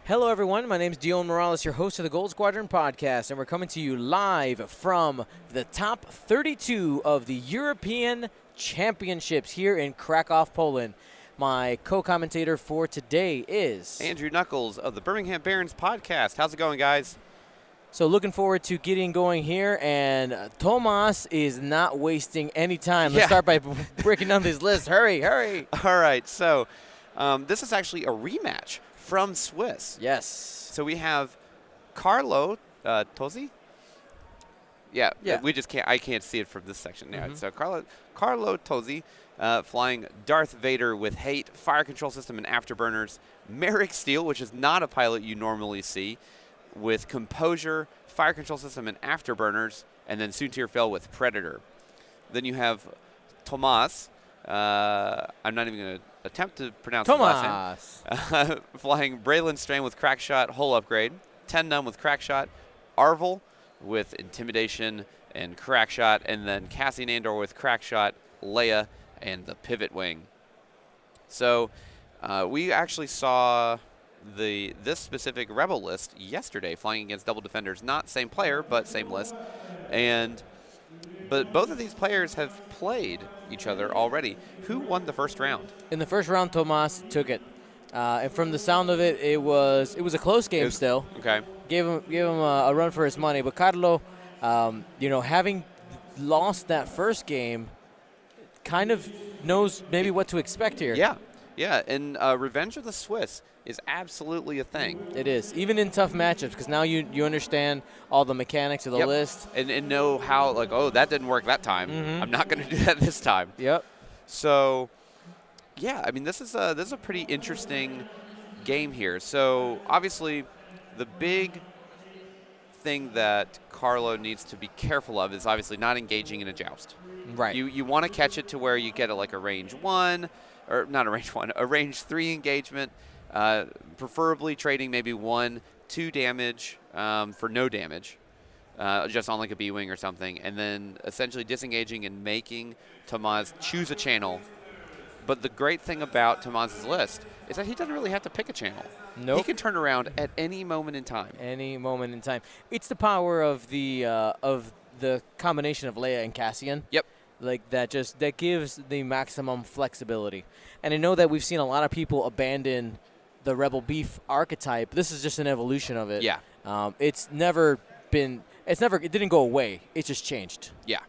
Hello, everyone. My name is Dion Morales, your host of the Gold Squadron podcast, and we're coming to you live from the top 32 of the European Championships here in Krakow, Poland. My co-commentator for today is Andrew Knuckles of the Birmingham Barons podcast. How's it going, guys? So looking forward to getting going here, and Tomasz is not wasting any time. Let's start by breaking down this list. Hurry, hurry. All right, so this is actually a rematch from Swiss. Yes. So we have Carlo Tozzi. Yeah. We just can't. I can't see it from this section now. So Carlo Tozzi, flying Darth Vader with hate, fire control system, and afterburners. Merrick Steele, which is not a pilot you normally see, with composure, fire control system, and afterburners, and then Soontir Fel with Predator. Then you have Tomasz. I'm not even going to attempt to pronounce his last name. Flying Braylon Strain with Crackshot, hull upgrade. Ten Num with Crackshot. Arval with Intimidation and Crackshot. And then Cassian Andor with Crackshot, Leia, and the Pivot Wing. So we actually saw this specific Rebel list yesterday, flying against Double Defenders. Not same player, but same list. But both of these players have played each other already. Who won the first round? In the first round, Tomasz took it. And from the sound of it, it was a close game still. Okay. Gave him a run for his money. But Carlo, having lost that first game, kind of knows maybe what to expect here. Yeah. And Revenge of the Swiss is absolutely a thing. It is, even in tough matchups, because now you understand all the mechanics of the list. And know how, like, oh, that didn't work that time. I'm not going to do that this time. Yep. So, yeah, I mean, this is a pretty interesting game here. So, obviously, the big thing that Carlo needs to be careful of is obviously not engaging in a joust. Right. You want to catch it to where you get a range 1, or not a range 1, a range 3 engagement. Preferably trading maybe 1-2 damage for no damage, just on like a B-wing or something, and then essentially disengaging and making Tomasz choose a channel. But the great thing about Tomasz's list is that he doesn't really have to pick a channel. Nope. He can turn around at any moment in time. Any moment in time. It's the power of the combination of Leia and Cassian. Yep. Like that gives the maximum flexibility. And I know that we've seen a lot of people abandon the Rebel Beef archetype. This is just an evolution of it. Yeah. It didn't go away. It just changed. Yeah.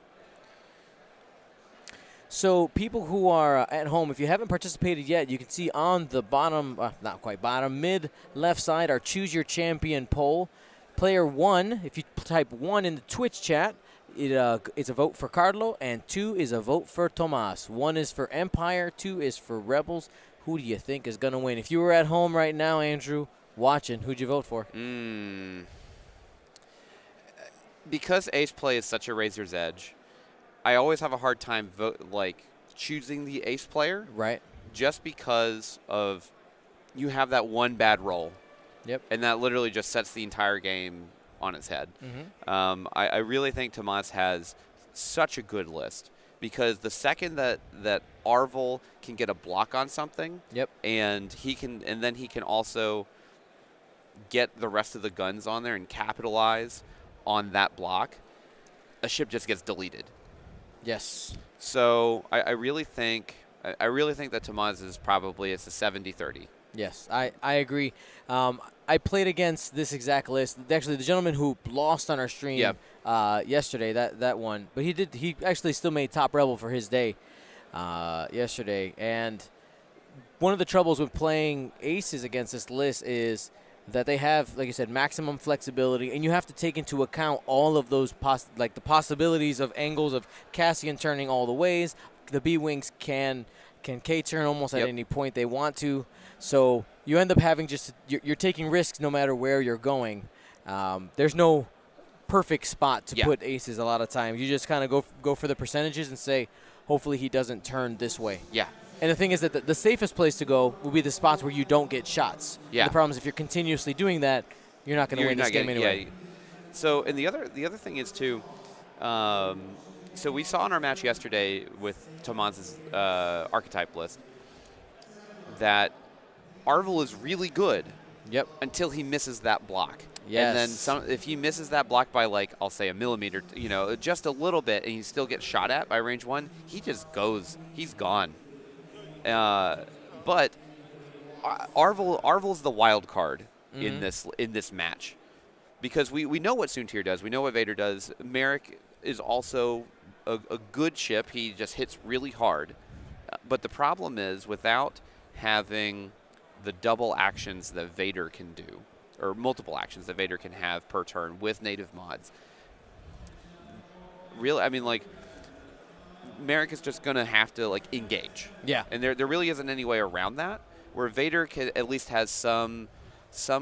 So people who are at home, if you haven't participated yet, you can see on the bottom, not quite bottom, mid left side, our Choose Your Champion poll. Player 1, if you type 1 in the Twitch chat, it's a vote for Carlo, and 2 is a vote for Tomasz. 1 is for Empire, 2 is for Rebels. Who do you think is going to win? If you were at home right now, Andrew, watching, who'd you vote for? Because ace play is such a razor's edge, I always have a hard time choosing the ace player. Right. Just because of you have that one bad roll. Yep. And that literally just sets the entire game on its head. I really think Tomasz has such a good list. Because the second that Arval can get a block on something, and then he can also get the rest of the guns on there and capitalize on that block, a ship just gets deleted. Yes. So I really think that Tomasz is probably it's a 70-30. Yes, I agree. I played against this exact list. Actually, the gentleman who lost on our stream yesterday, that one. But he actually still made top Rebel for his day yesterday. And one of the troubles with playing aces against this list is that they have, like you said, maximum flexibility, and you have to take into account all of those the possibilities of angles of Cassian turning all the ways. The B-wings can K-turn almost at any point they want to. So you end up having you're taking risks no matter where you're going. There's no perfect spot to put aces a lot of times. You just kind of go for the percentages and say, hopefully he doesn't turn this way. Yeah. And the thing is that the safest place to go will be the spots where you don't get shots. Yeah. And the problem is if you're continuously doing that, you're not going to win this game anyway. Yeah. So, and the other thing is too, so we saw in our match yesterday with Tomasz's archetype list that Arval is really good Yep. Until he misses that block. Yes. And then if he misses that block by, like, I'll say a millimeter, just a little bit, and he still gets shot at by range 1, he just goes. He's gone. But Arval's the wild card in this match, because we know what Soontir does. We know what Vader does. Merrick is also a good ship. He just hits really hard. But the problem is, without having the double actions that Vader can do, or multiple actions that Vader can have per turn with native mods, really, I mean, like, Merrick is just going to have to, like, engage. Yeah. And there really isn't any way around that, where Vader at least has some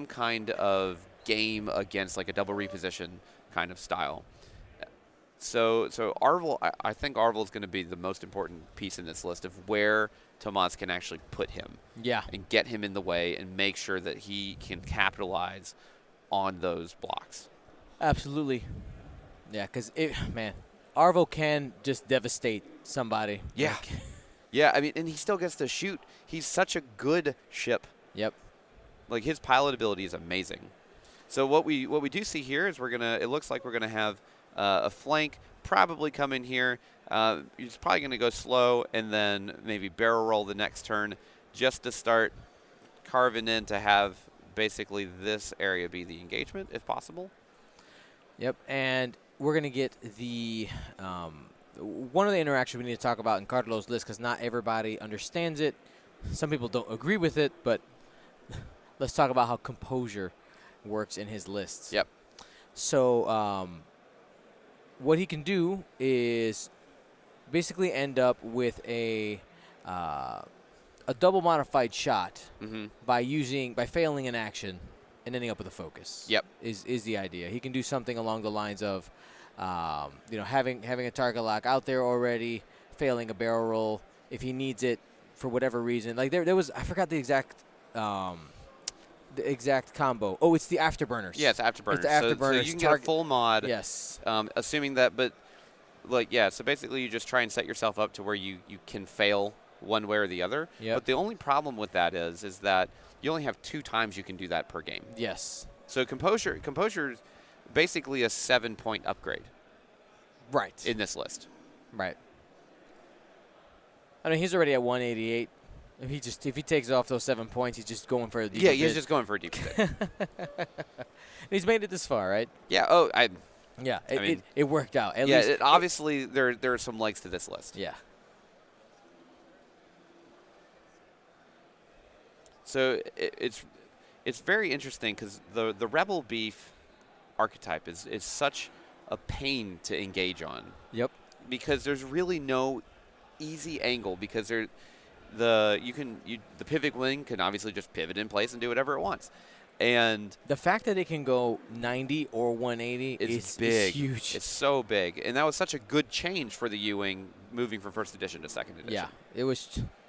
kind of game against, like, a double reposition kind of style. So Arval, I think Arval is going to be the most important piece in this list of where Tomasz can actually put him. Yeah. And get him in the way and make sure that he can capitalize on those blocks. Absolutely. Yeah, because, Arval can just devastate somebody. Yeah. Yeah, I mean, and he still gets to shoot. He's such a good ship. Yep. Like, his pilot ability is amazing. So what we do see here is it looks like we're going to have a flank probably come in here. He's probably going to go slow and then maybe barrel roll the next turn just to start carving in to have basically this area be the engagement, if possible. Yep, and we're going to get the one of the interactions we need to talk about in Carlo's list, because not everybody understands it. Some people don't agree with it, but let's talk about how composure works in his lists. Yep. So what he can do is basically end up with a double modified shot by failing an action and ending up with a focus. Yep. Is the idea. He can do something along the lines of having a target lock out there already, failing a barrel roll if he needs it for whatever reason. Like there was, I forgot the exact combo. Oh, it's the afterburners. Yeah, it's afterburners. It's the afterburners. So you can get a full mod. Yes. Assuming that, but so basically you just try and set yourself up to where you can fail one way or the other. Yep. But the only problem with that is that you only have 2 times you can do that per game. Yes. So composure is basically a 7-point upgrade. Right. In this list. Right. I mean, he's already at 188. If he takes off those 7 points, he's just going for a deep he's just going for a deep hit. He's made it this far, right? Yeah. Oh, it worked out. At least obviously there are some legs to this list. Yeah. So it's very interesting because the Rebel Beef archetype is such a pain to engage on. Yep. Because there's really no easy angle, because the pivot wing can obviously just pivot in place and do whatever it wants. And the fact that it can go 90 or 180 is big. Is huge. It's so big. And that was such a good change for the U-wing moving from first edition to second edition. Yeah. It was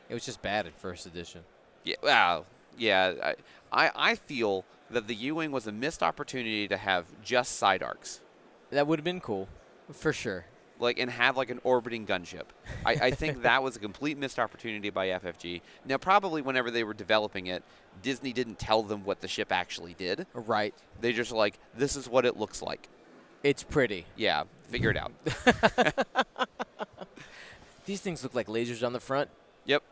just bad at first edition. Yeah. Wow. Yeah. I feel that the U-wing was a missed opportunity to have just side arcs. That would have been cool, for sure. And have an orbiting gunship. I think that was a complete missed opportunity by FFG. Now, probably whenever they were developing it, Disney didn't tell them what the ship actually did. Right. They just this is what it looks like. It's pretty. Yeah, figure it out. These things look like lasers on the front. Yep.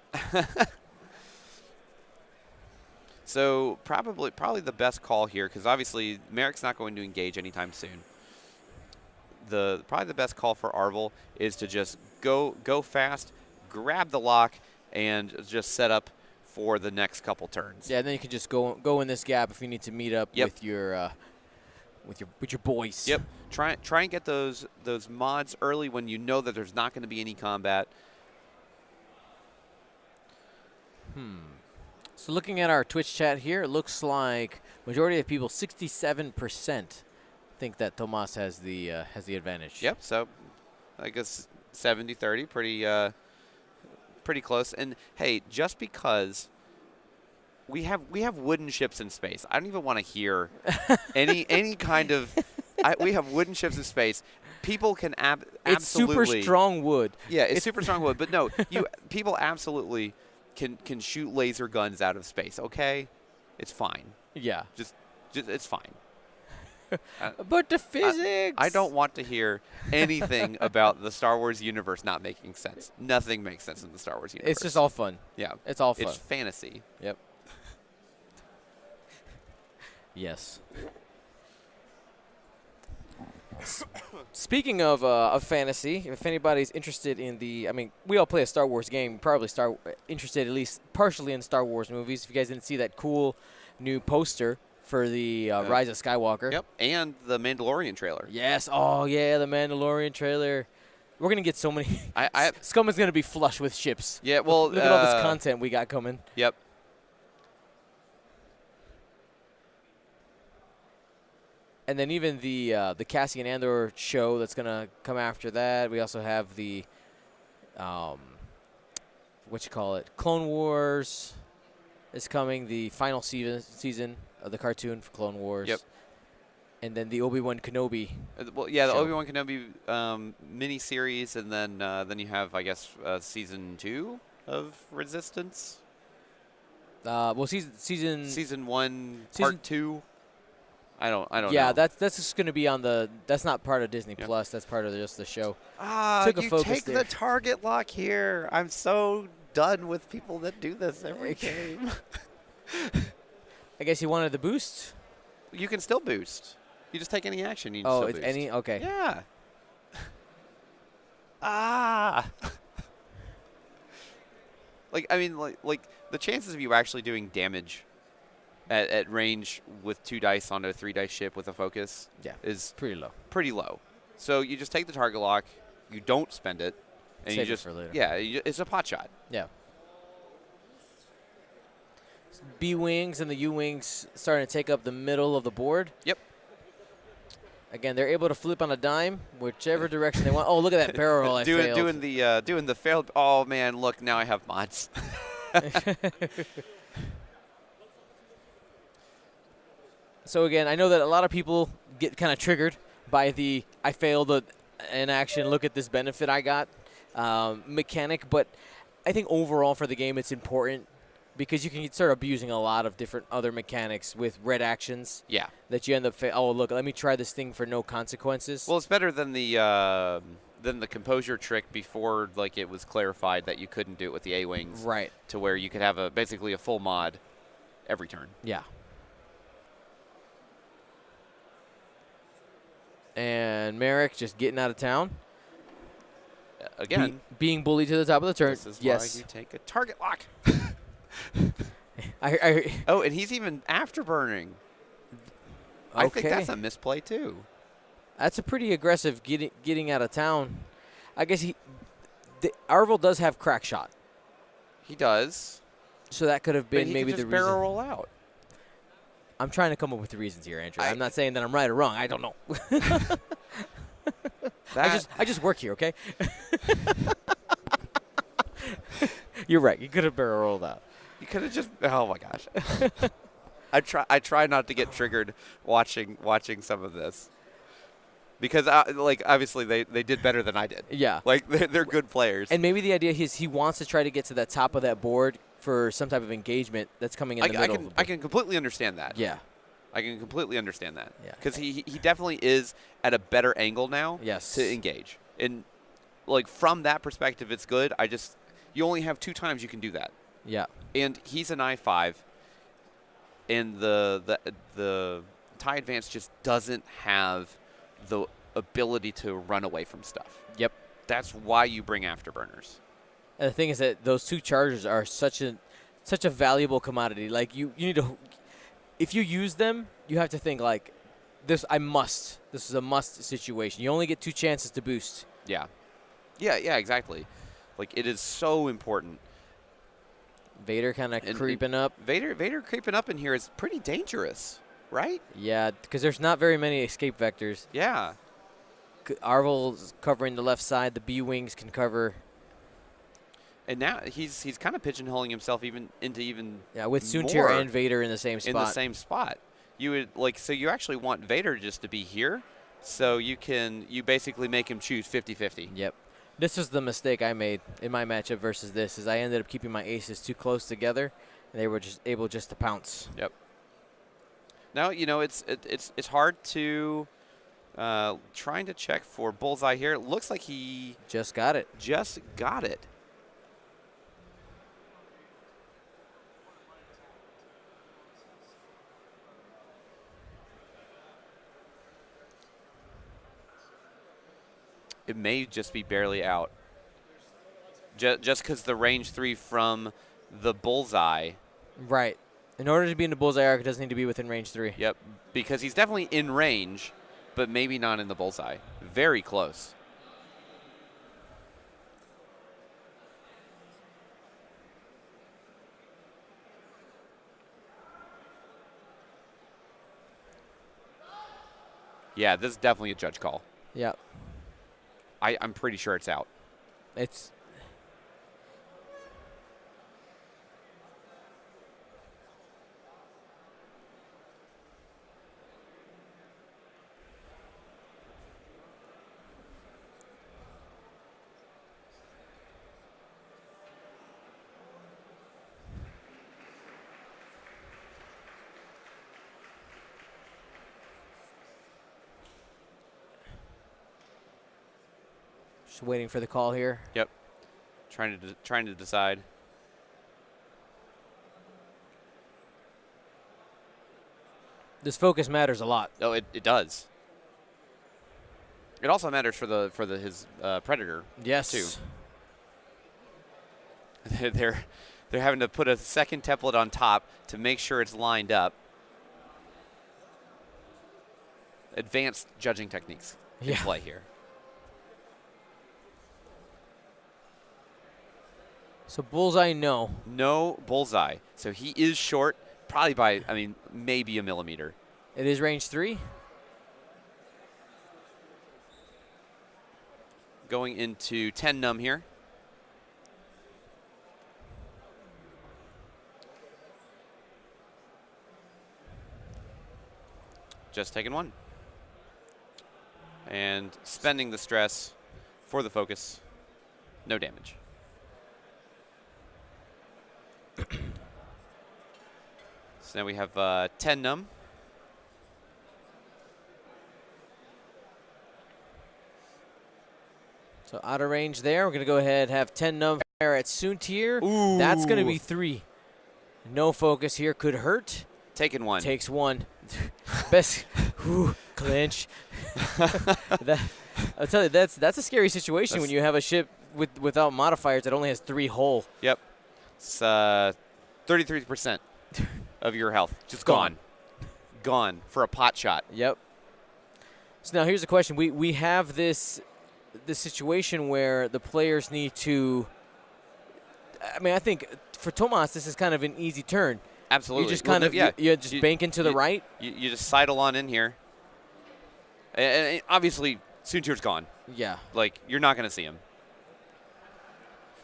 So probably the best call here, because obviously Merrick's not going to engage anytime soon. Probably the best call for Arval is to just go fast, grab the lock, and just set up for the next couple turns. Yeah, and then you can just go in this gap if you need to meet up with your boys. Yep. Try and get those mods early when you know that there's not going to be any combat. So looking at our Twitch chat here, it looks like majority of people, 67%. Think that Tomasz has the advantage. Yep. So I guess 70-30, pretty close. And hey, just because we have wooden ships in space, I don't even want to hear any kind of. We have wooden ships in space. People can absolutely. It's super strong wood. Yeah, it's super strong wood. But no, people absolutely can shoot laser guns out of space. Okay. it's fine. Yeah. Just it's fine. But the physics. I don't want to hear anything about the Star Wars universe not making sense. Nothing makes sense in the Star Wars universe. It's just all fun. Yeah. It's all fun. It's fantasy. Yep. Yes. Speaking of fantasy, if anybody's interested in we all play a Star Wars game. Probably interested at least partially in Star Wars movies. If you guys didn't see that cool new poster for the Rise of Skywalker. Yep, and the Mandalorian trailer. Yes. Oh, yeah, the Mandalorian trailer. We're going to get so many. Scum is going to be flush with ships. Yeah, well. Look at all this content we got coming. Yep. And then even the Cassian Andor show that's going to come after that. We also have the, Clone Wars is coming. The final season of the cartoon for Clone Wars. Yep. And then the Obi-Wan Kenobi. The Obi-Wan Kenobi mini-series, and then you have, I guess, season 2 of Resistance. Season 1, part 2. I don't know. Yeah, that's just going to be on the. That's not part of Disney Plus. That's part of just the show. You take the target lock here. I'm so done with people that do this every game. I guess you wanted the boost. You can still boost. You just take any action. You it's boost. any okay. Yeah. Like the chances of you actually doing damage at range with 2 dice on a 3 dice ship with a focus is pretty low. So you just take the target lock, you don't spend it, and Save you just it for later. It's a pot shot. Yeah. B-wings and the U-wings starting to take up the middle of the board. Yep. Again, they're able to flip on a dime, whichever direction they want. Oh, look at that barrel roll I failed. Doing the failed. Oh man, look, now I have mods. So again, I know that a lot of people get kind of triggered by the I failed an action, look at this benefit I got mechanic, but I think overall for the game it's important because you can start abusing a lot of different other mechanics with red actions. Yeah. That you end up look, let me try this thing for no consequences. Well, it's better than the composure trick before it was clarified that you couldn't do it with the A-wings. Right. To where you could have basically a full mod every turn. Yeah. And Merrick just getting out of town. Again. Being bullied to the top of the turn. This is why you take a target lock. And he's even afterburning. Okay. I think that's a misplay, too. That's a pretty aggressive getting out of town. I guess Arval does have crack shot. He does. So that could have been but maybe the reason. Barrel roll out. I'm trying to come up with the reasons here, Andrew. I'm not saying that I'm right or wrong. I don't know. I just work here, okay? You're right. You could have barrel rolled out. You could have just. Oh my gosh. I try not to get triggered watching some of this. Because obviously they did better than I did. Yeah. They're good players. And maybe the idea is he wants to try to get to the top of that board for some type of engagement that's coming in the middle. I can completely understand that. Yeah. I can completely understand that. Yeah. Because he definitely is at a better angle now. Yes. To engage. And from that perspective, it's good. You only have 2 times you can do that. Yeah. And he's an I-5. And the TIE Advance just doesn't have the ability to run away from stuff. Yep. That's why you bring afterburners. And the thing is that those 2 chargers are such a valuable commodity. You need to, if you use them, you have to think this. This is a must situation. You only get 2 chances to boost. Yeah. Yeah. Exactly. It is so important. Vader kind of creeping up. Vader creeping up in here is pretty dangerous, right? Yeah, because there's not very many escape vectors. Yeah. Arval's covering the left side. The B-wings can cover. And now he's kind of pigeonholing himself into with Soontir and Vader in the same spot. In the same spot. You would so you actually want Vader just to be here, so you basically make him choose 50-50. Yep. This is the mistake I made in my matchup versus this. Is I ended up keeping my aces too close together, and they were just able to pounce. Yep. Now, you know, it's hard to trying to check for bullseye here. It looks like he just got it. Just got it. It may just be barely out. Just because the range 3 from the bullseye. Right. In order to be in the bullseye arc, it doesn't need to be within range 3. Yep. Because he's definitely in range, but maybe not in the bullseye. Very close. Yeah, this is definitely a judge call. Yep. I'm pretty sure it's out. It's just waiting for the call here. Yep. Trying to decide. This focus matters a lot. Oh, it does. It also matters for his predator. Yes. Too. They're having to put a second template on top to make sure it's lined up. Advanced judging techniques in play here. So bullseye, no. No bullseye. So he is short, probably by, maybe a millimeter. It is range 3. Going into 10 num here. Just taking one. And spending the stress for the focus. No damage. So now we have 10 num. So out of range there. We're going to go ahead and have 10 num fire at Soontir. Ooh. That's going to be 3. No focus here. Could hurt. Taking one. Takes one. Best clinch. I'll tell you, that's a scary situation when you have a ship without modifiers that only has 3 hull. Yep. It's 33% of your health. Just gone. Gone for a pot shot. Yep. So now here's the question. We have this situation where the players need to I think for Tomasz this is kind of an easy turn. Absolutely. You just kind of you just bank into the right. You just sidle on in here. And obviously Soontir's gone. Yeah. Like you're not going to see him.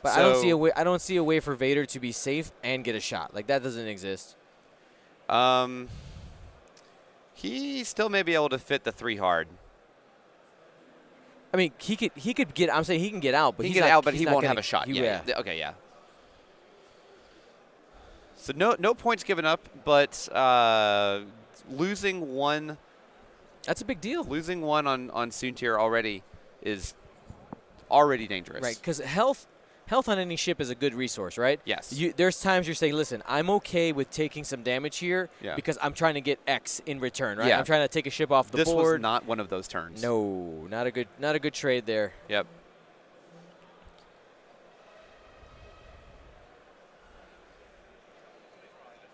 But so, I don't see a way for Vader to be safe and get a shot. Like that doesn't exist. He still may be able to fit the 3 hard. I mean, he could get. I'm saying he can get out, but he can get out, but he won't have a shot. Yeah. Okay. Yeah. So no points given up, but losing one. That's a big deal. Losing one on Soontir already is already dangerous. Right, because health on any ship is a good resource, right? Yes. There's times you're saying, listen, I'm okay with taking some damage here because I'm trying to get X in return, right? Yeah. I'm trying to take a ship off the board. This was not one of those turns. No, not a good trade there. Yep.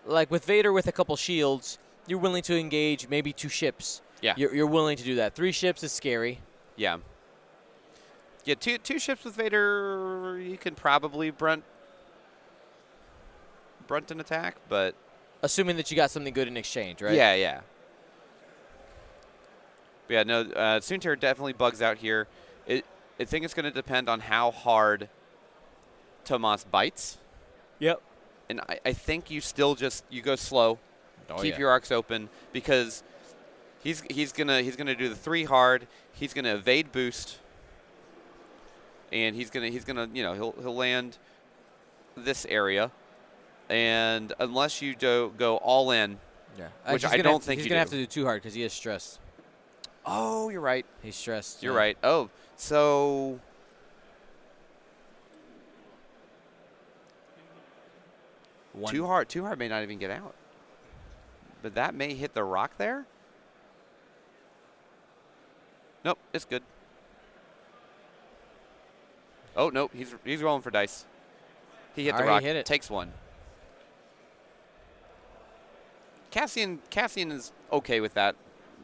Like with Vader with a couple shields, you're willing to engage maybe 2 ships. Yeah. You're willing to do that. 3 ships is scary. Yeah. Yeah, two ships with Vader, you can probably brunt an attack, but assuming that you got something good in exchange, right? Yeah. But yeah, no, Soontir definitely bugs out here. I think it's going to depend on how hard Tomasz bites. Yep. And I think you still you go slow, keep your arcs open because he's gonna do the 3 hard. He's gonna evade boost. And he's gonna he'll land this area, and unless you go all in, Yeah. Which I don't think he's going to have to do too hard because he is stressed. Oh, you're right. He's stressed. You're right. Oh, so... Too hard may not even get out. But that may hit the rock there. Nope, it's good. Oh, nope, he's rolling for dice. He hit the rock. He hit it. Takes one. Cassian is okay with that.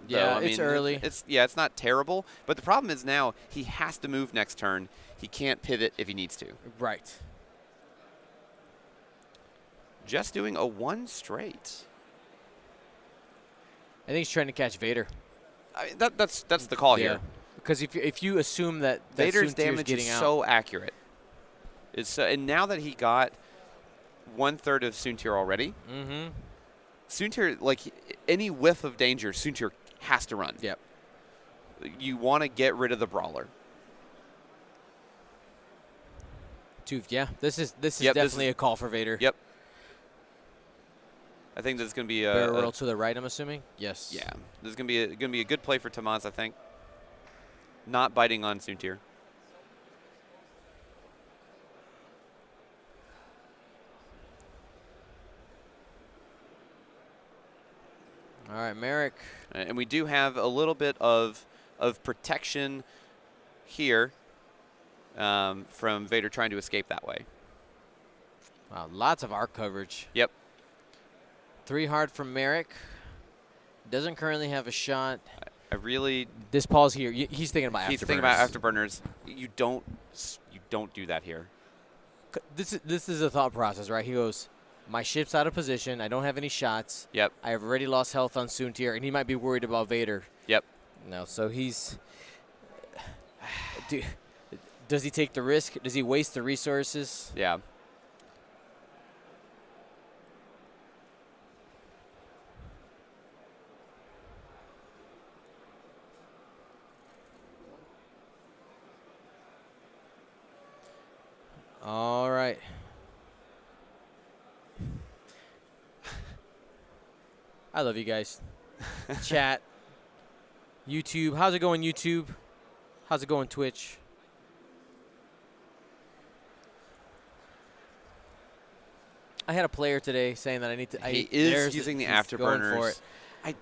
Yeah, I mean, it's early. It's not terrible, but the problem is now he has to move next turn. He can't pivot if he needs to. Right. Just doing a 1 straight. I think he's trying to catch Vader. I mean, that's the call here. Because if you assume that Vader's Soontir's damage getting is out, so accurate. And now that he got 1/3 of Soontir already, Soontir, like any whiff of danger, Soontir has to run. Yep. You want to get rid of the brawler. This is definitely a call for Vader. Yep. I think this is going to be a barrel roll to the right, I'm assuming. Yes. Yeah. This is going to be a good play for Tomasz, I think. Not biting on Soontir. All right, Merrick. And we do have a little bit of protection here from Vader trying to escape that way. Wow, lots of arc coverage. Yep. 3 hard from Merrick. Doesn't currently have a shot. I really. This pause here. He's thinking about afterburners. He's thinking about afterburners. You don't do that here. This is a thought process, right? He goes, my ship's out of position. I don't have any shots. Yep. I have already lost health on Soontir, and he might be worried about Vader. Yep. No, so he's. Does he take the risk? Does he waste the resources? Yeah. All right. I love you guys. Chat. YouTube. How's it going, YouTube? How's it going, Twitch? I had a player today saying that I need to. He is using the afterburners. Going for it.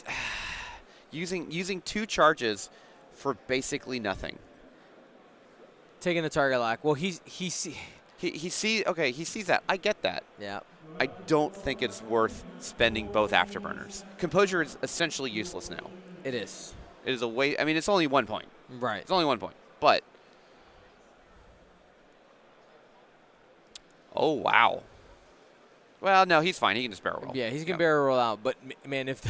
Using 2 charges for basically nothing. Taking the target lock. Well, he sees that. I get that. Yeah. I don't think it's worth spending both afterburners. Composure is essentially useless now. It is. It is a way. I mean, it's only 1 point. Right. It's only 1 point. But. Oh, wow. Well, no, he's fine. He can just barrel roll. Yeah, he's going to barrel roll out. But, man, if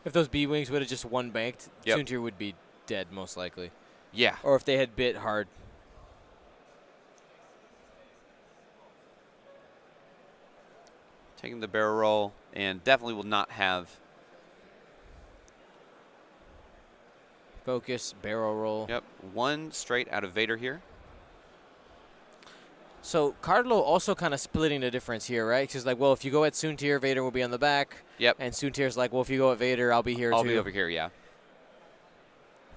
those B-Wings would have just one banked, yep. Soontir would be dead, most likely. Yeah. Or if they had bit hard. Taking the barrel roll, and definitely will not have. Focus, barrel roll. Yep, 1 straight out of Vader here. So Carlo also kind of splitting the difference here, right? Because like, well, if you go at Soontir, Vader will be on the back. Yep. And Soontir's like, well, if you go at Vader, I'll be here too. I'll be over here, yeah.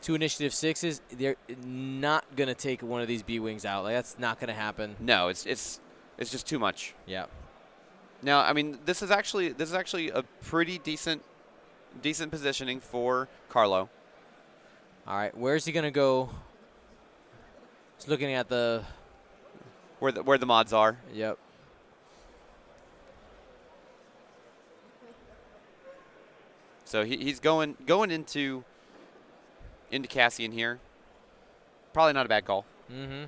2 initiative 6s. They're not gonna take one of these B-Wings out. Like that's not gonna happen. No, it's just too much. Yeah. Now, I mean, this is actually a pretty decent positioning for Carlo. All right, where's he gonna go? He's looking at the where the mods are. Yep. So he's going into Cassian here. Probably not a bad call. Mm-hmm.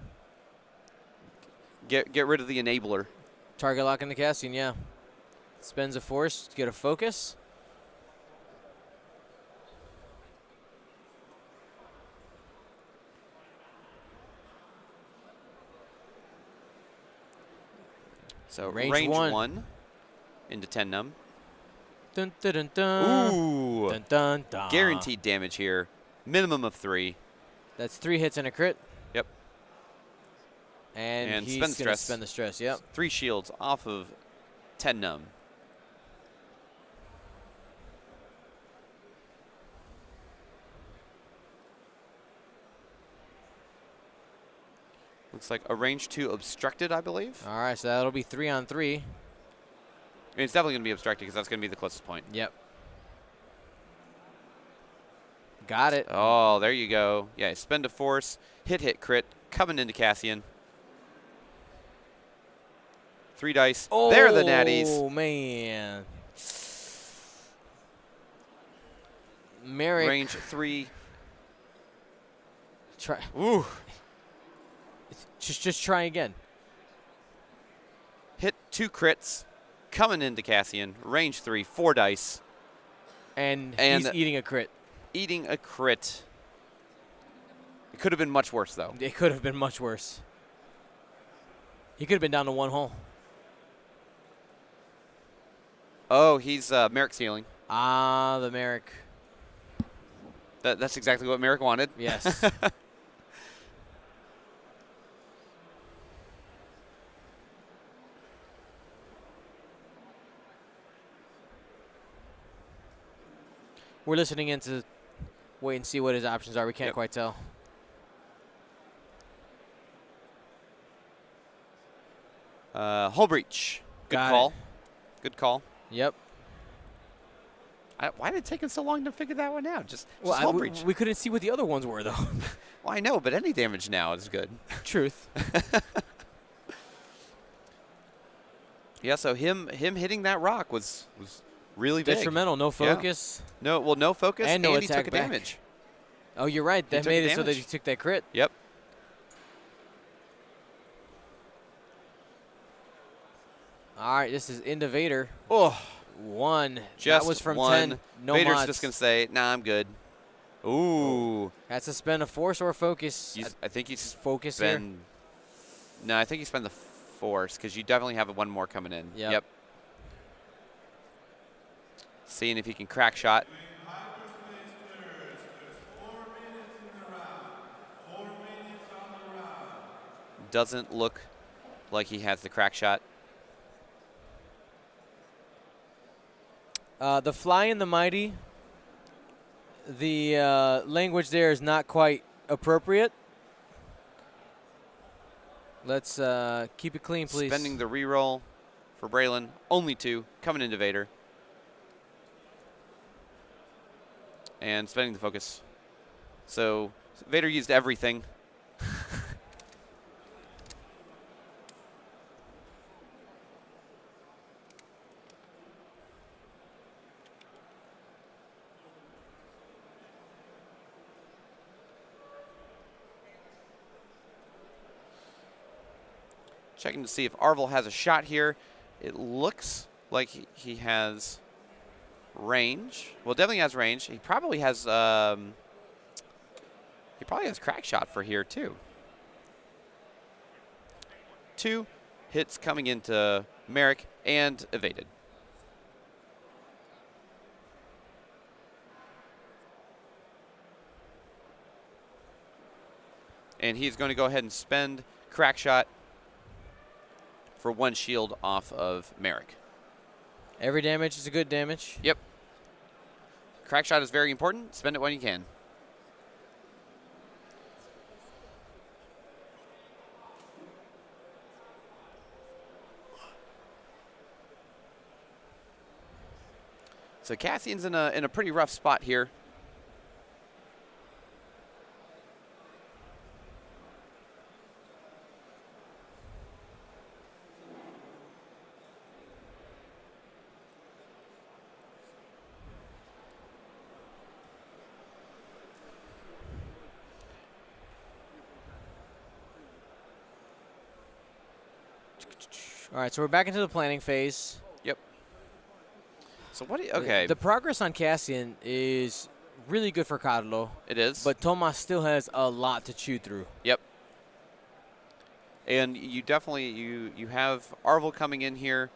Get rid of the enabler. Target lock into Cassian, yeah. Spends a force to get a focus. So range 1 into 10 num. Dun, dun, dun, dun. Ooh. Dun, dun, dun. Guaranteed damage here. Minimum of 3. That's 3 hits and a crit. Yep. And he's going to spend the stress, yep. 3 shields off of 10 num. Looks like a range 2 obstructed, I believe. All right, so that'll be 3-on-3. I mean, it's definitely going to be obstructed because that's going to be the closest point. Yep. Got it. Oh, there you go. Yeah, spend a force, hit, crit, coming into Cassian. 3 dice. Oh, they're the natties. Oh, man. Merrick. Range 3. Try. Ooh. Just try again. Hit 2 crits, coming into Cassian. Range 3, 4 dice. And he's eating a crit. Eating a crit. It could have been much worse, though. It could have been much worse. He could have been down to 1 hole. Oh, he's Merrick's healing. Ah, the Merrick. That's exactly what Merrick wanted. Yes. We're listening in to wait and see what his options are. We can't quite tell. Hull breach. Good Got call. it. Good call. Yep. Why did it take him so long to figure that one out? Just hull breach. We couldn't see what the other ones were, though. Well, I know, but any damage now is good. Truth. Yeah, so him hitting that rock was really big. Detrimental. No focus. Yeah. No focus, and no he attack took back. damage. Oh, you're right. That made it so that he took that crit. Yep. All right, this is into Vader. Oh. 1. Just that was from one. 10. No Vader's mods. just going to say, nah, I'm good. Ooh. That's a spend of force or focus. I think he's focus here. here. No, I think he spent the force because you definitely have one more coming in. Yep. Seeing if he can crack shot. Doesn't look like he has the crack shot. The Fly and the Mighty, the language there is not quite appropriate. Let's keep it clean, please. Spending the reroll for Braylon. Only 2. Coming into Vader. And spending the focus. So Vader used everything. Checking to see if Arval has a shot here. It looks like he has range. Well, definitely has range. He probably has crack shot for here too. 2 hits coming into Merrick and evaded. And he's going to go ahead and spend crack shot for 1 shield off of Merrick. Every damage is a good damage. Yep. Crack shot is very important. Spend it when you can. So Cassian's in a pretty rough spot here. All right, so we're back into the planning phase. Yep. So what do you, okay. The progress on Cassian is really good for Carlo. It is. But Tomasz still has a lot to chew through. Yep. And you definitely you have Arval coming in here,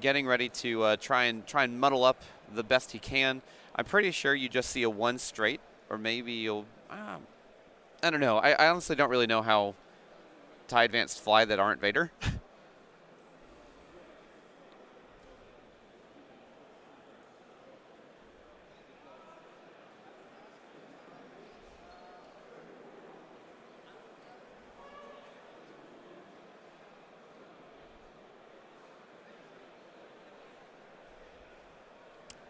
getting ready to try and muddle up the best he can. I'm pretty sure you just see a 1 straight, or maybe you'll. I don't know. I honestly don't really know how TIE Advanced fly that aren't Vader.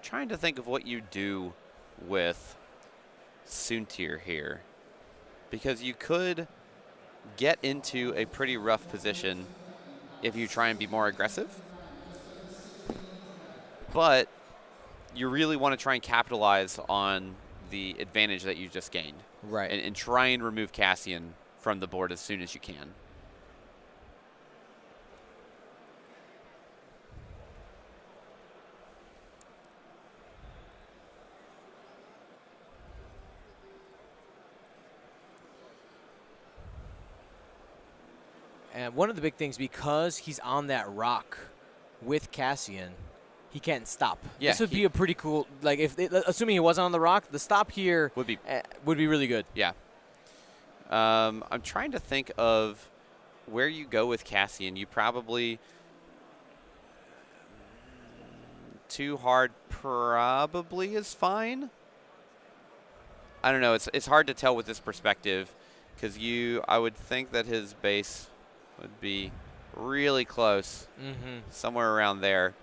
trying to think of what you do with Soontir here, because you could get into a pretty rough position if you try and be more aggressive, but you really want to try and capitalize on the advantage that you just gained. Right. And try and remove Cassian from the board as soon as you can. And one of the big things, because he's on that rock with Cassian, he can't stop. Yeah, this would be a pretty cool, like, assuming he wasn't on the rock, the stop here would be really good. Yeah. I'm trying to think of where you go with Cassian. You probably too hard probably is fine. I don't know. It's hard to tell with this perspective, because I would think that his base would be really close, somewhere around there,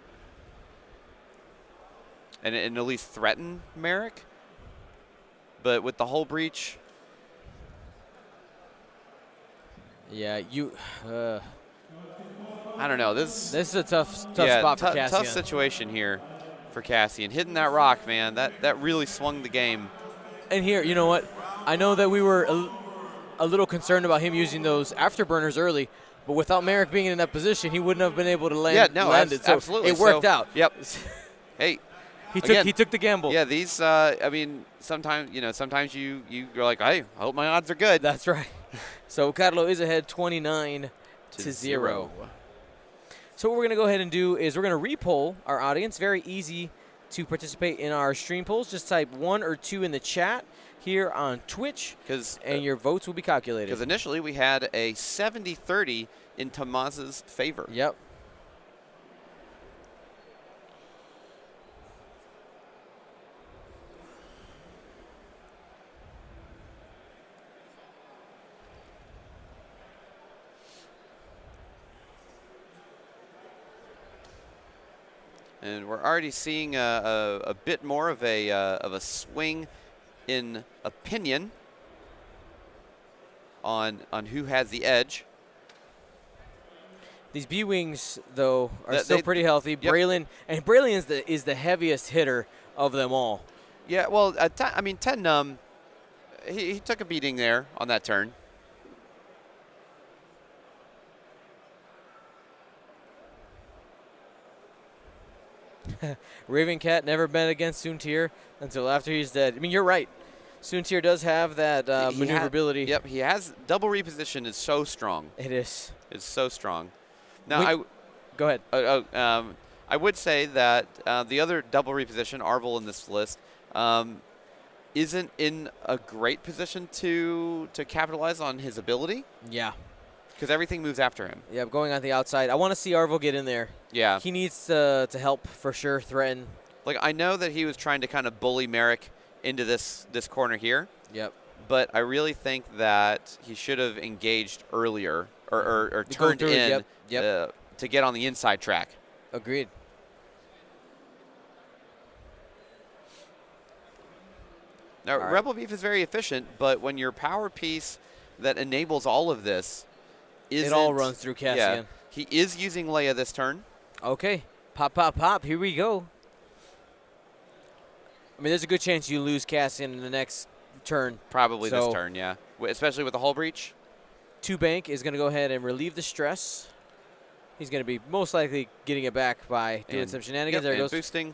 and at least threaten Merrick. But with the hull breach, yeah, I don't know. This is a tough spot for Cassian. Tough situation here for Cassian. Hitting that rock, man, that really swung the game. And here, you know what? I know that we were a little concerned about him using those afterburners early, but without Merrick being in that position, he wouldn't have been able to land it. So absolutely. It worked out. Yep. Hey, he took the gamble. Yeah, these. I mean, sometimes you're like, hey, I hope my odds are good. That's right. So Carlo is ahead 29-0. So what we're gonna go ahead and do is we're gonna re-poll our audience. Very easy to participate in our stream polls. Just type 1 or 2 in the chat here on Twitch, and your votes will be calculated. Because initially we had a 70-30 in Tomasz's favor. Yep. And we're already seeing a bit more of a swing in opinion on who has the edge. These B-Wings, though, are still pretty healthy. Yep. Braylon is the heaviest hitter of them all. Yeah, well, I mean, 10 he took a beating there on that turn. Raven Cat never bet against Soontir until after he's dead. I mean, you're right. Soontir does have that maneuverability. Yep, he has double reposition is so strong. It is. It's so strong. Now, go ahead. I would say that the other double reposition, Arval in this list, isn't in a great position to capitalize on his ability. Yeah. Because everything moves after him. Yeah, going on the outside. I want to see Arval get in there. Yeah. He needs to help for sure, threaten. Like, I know that he was trying to kind of bully Merrick into this corner here. Yep. But I really think that he should have engaged earlier or turned in to get on the inside track. Agreed. Now, Rebel Beef is very efficient, but when your power piece that enables all of this it all runs through Cassian. Yeah, he is using Leia this turn. Okay. Pop, pop, pop. Here we go. I mean, there's a good chance you lose Cassian in the next turn. Probably this turn, yeah. Especially with the hull breach. 2-bank is going to go ahead and relieve the stress. He's going to be most likely getting it back by doing some shenanigans. There he goes. Boosting.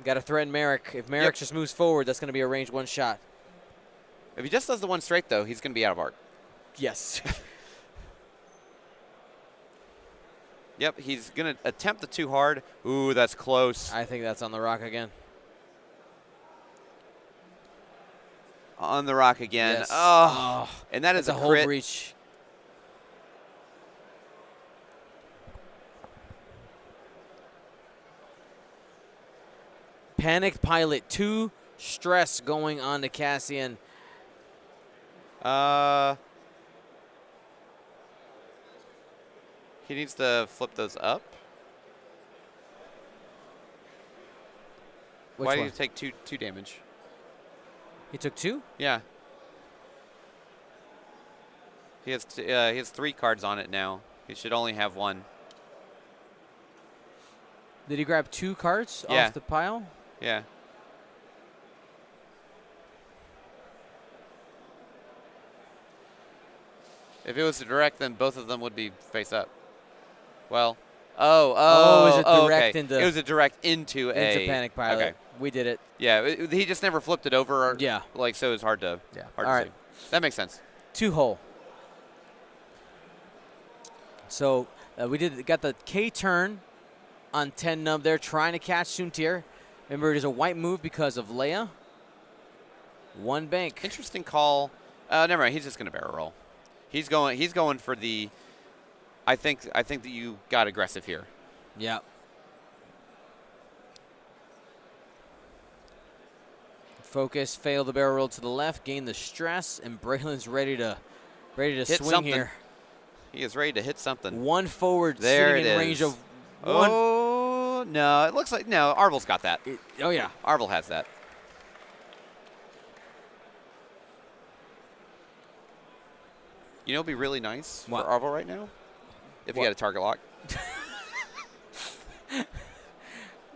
Got to threaten Merrick. If Merrick just moves forward, that's going to be a range one shot. If he just does the one straight, though, he's going to be out of arc. Yes. Yep, he's going to attempt the too hard. Ooh, that's close. I think that's on the rock again. On the rock again. Yes. Oh, and that is a whole crit. breach. Panicked pilot 2, stress going on to Cassian. He needs to flip those up. Why do you take two damage? He took 2? Yeah. He has 3 cards on it now. He should only have 1. Did he grab 2 cards Yeah. off the pile? Yeah. If it was a direct, then both of them would be face up. Well, Oh, is it direct okay. into? It was a direct into Panic Pilot. Okay. We did it. Yeah, he just never flipped it over. Or, Yeah. Like, so it's hard to. Yeah. Hard All to right. see. That makes sense. 2-hole. So we got the K turn on 10 nub there, trying to catch Soontir. Remember, it is a white move because of Leia. 1 bank. Interesting call. Never mind. He's just going to barrel roll. He's going for the. I think that you got aggressive here. Yeah. Focus, fail the barrel roll to the left, gain the stress, and Braylon's ready to Hit swing something. here. He is ready to hit something. 1 forward, There sitting it in is. range of 1. Oh no! It looks like no. Arval's got that. Oh yeah. Arval has that. You know, it'd be really nice What? for Arval right now if he What? had a target lock.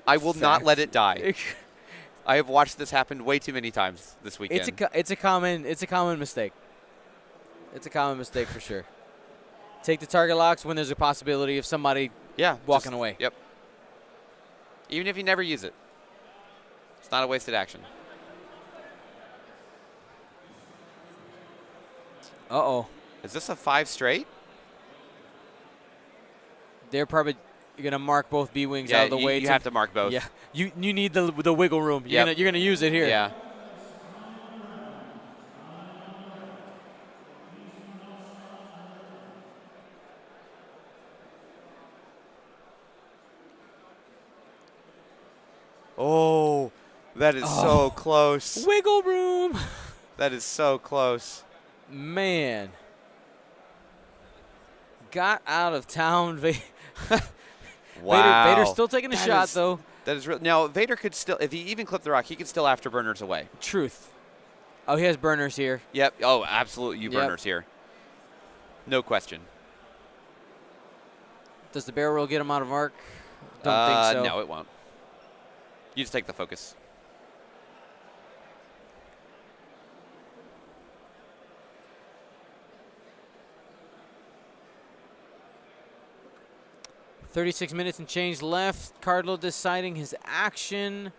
I will not let it die. I have watched this happen way too many times this weekend. It's a common mistake. It's a common mistake for sure. Take the target locks when there's a possibility of somebody walking away. Yep. Even if you never use it, it's not a wasted action. Uh-oh. Is this a 5 straight? They're probably going to mark both B-wings out of the way. You have to mark both. Yeah. You need the wiggle room. You're gonna use it here. Yeah. Oh, that is so close. Wiggle room. That is so close. Man. Got out of town. Wow. Vader's still taking a shot, though. That is real. Now, Vader could still, if he even clipped the rock, he could still afterburners away. Truth. Oh, he has burners here. Yep. Oh, absolutely. You burners here. No question. Does the barrel roll get him out of arc? Don't think so. No, it won't. You just take the focus. .36 minutes and change left. Carlo deciding his action.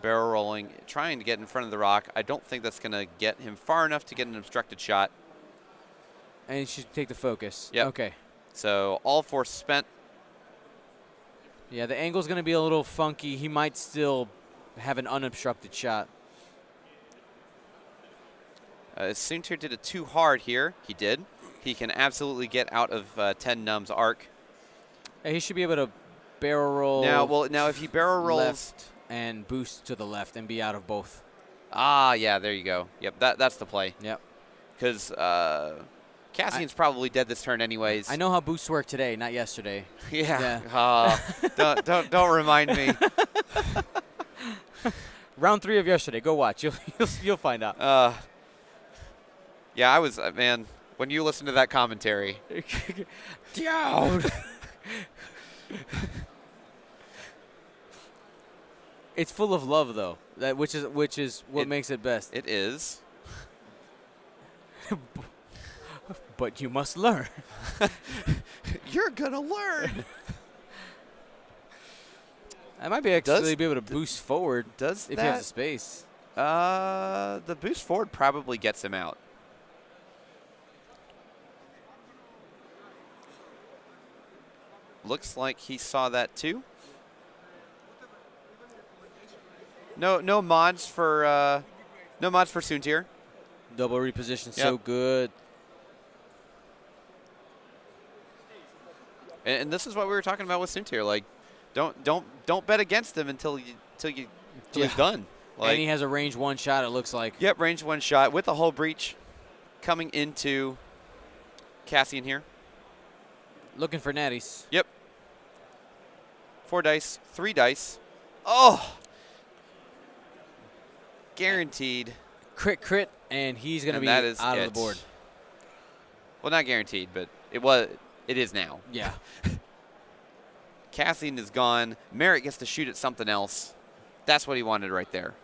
Barrel rolling, trying to get in front of the rock. I don't think that's going to get him far enough to get an obstructed shot. And he should take the focus. Yep. Okay. So all force spent. Yeah, the angle's going to be a little funky. He might still have an unobstructed shot. Soontir did it too hard here. He did. He can absolutely get out of 10 Num's arc. Yeah, he should be able to barrel roll. Now if he barrel rolls left and boost to the left and be out of both. Ah, yeah, there you go. Yep, that's the play. Yep. Because Cassian's probably dead this turn anyways. I know how boosts work today, not yesterday. Yeah. Don't remind me. Round 3 of yesterday. Go watch. You'll find out. Yeah, I was man. When you listen to that commentary, Dude. It's full of love, though. Which is what makes it best. It is. But you must learn. You're gonna learn. I might be actually be able to boost forward. If you have the space? The boost forward probably gets him out. Looks like he saw that too. No mods for Soontir. Double reposition, so good. And this is what we were talking about with Soontir. Like, don't bet against him until he's done. Like, and he has a range 1 shot, it looks like. Yep, range 1 shot with a hull breach coming into Cassian here. Looking for natties. Yep. 4 dice, 3 dice. Oh! guaranteed. Crit, and he's going to be out of the board. Well, not guaranteed, but it is now. Yeah. Cassian is gone. Merritt gets to shoot at something else. That's what he wanted right there.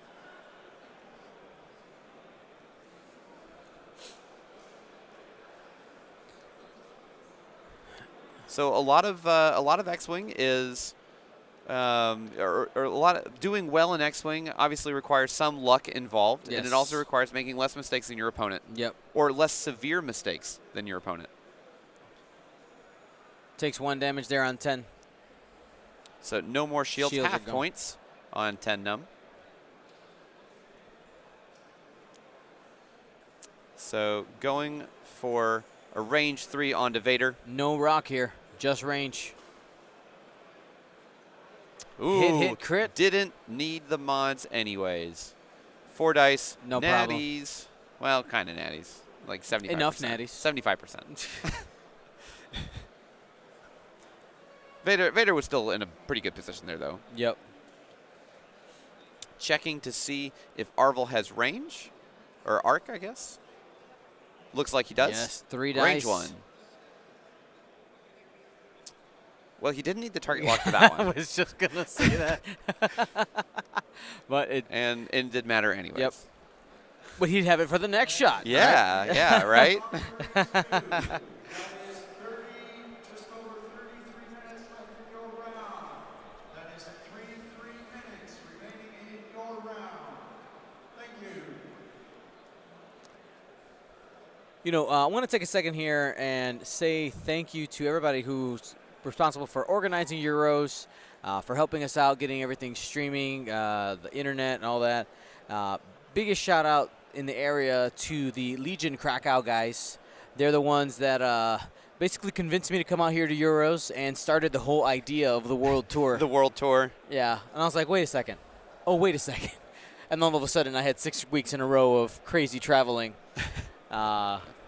So a lot of X-Wing is, or a lot of doing well in X-Wing obviously requires some luck involved, yes. and it also requires making less mistakes than your opponent. Yep. Or less severe mistakes than your opponent. Takes 1 damage there on 10. So no more shields half points on 10 num. So going for a range 3 onto Vader. No rock here, just range. Ooh, hit, crit. Didn't need the mods anyways. 4 dice, no natties. Problem. Well, kind of natties, like 75%. Enough natties. 75%. Vader was still in a pretty good position there, though. Yep. Checking to see if Arval has range, or arc, I guess. Looks like he does. Yes, 3 dice. Range 1. Well, he didn't need the target lock for that one. I was just gonna say that. But it and it didn't matter anyways. Yep. But he'd have it for the next shot. Yeah, right? Yeah, right. You know, I want to take a second here and say thank you to everybody who's responsible for organizing Euros, for helping us out, getting everything streaming, the internet and all that. Biggest shout out in the area to the Legion Krakow guys. They're the ones that basically convinced me to come out here to Euros and started the whole idea of the World Tour. The World Tour. Yeah, and I was like, wait a second. Oh, wait a second. And then all of a sudden I had 6 weeks in a row of crazy traveling.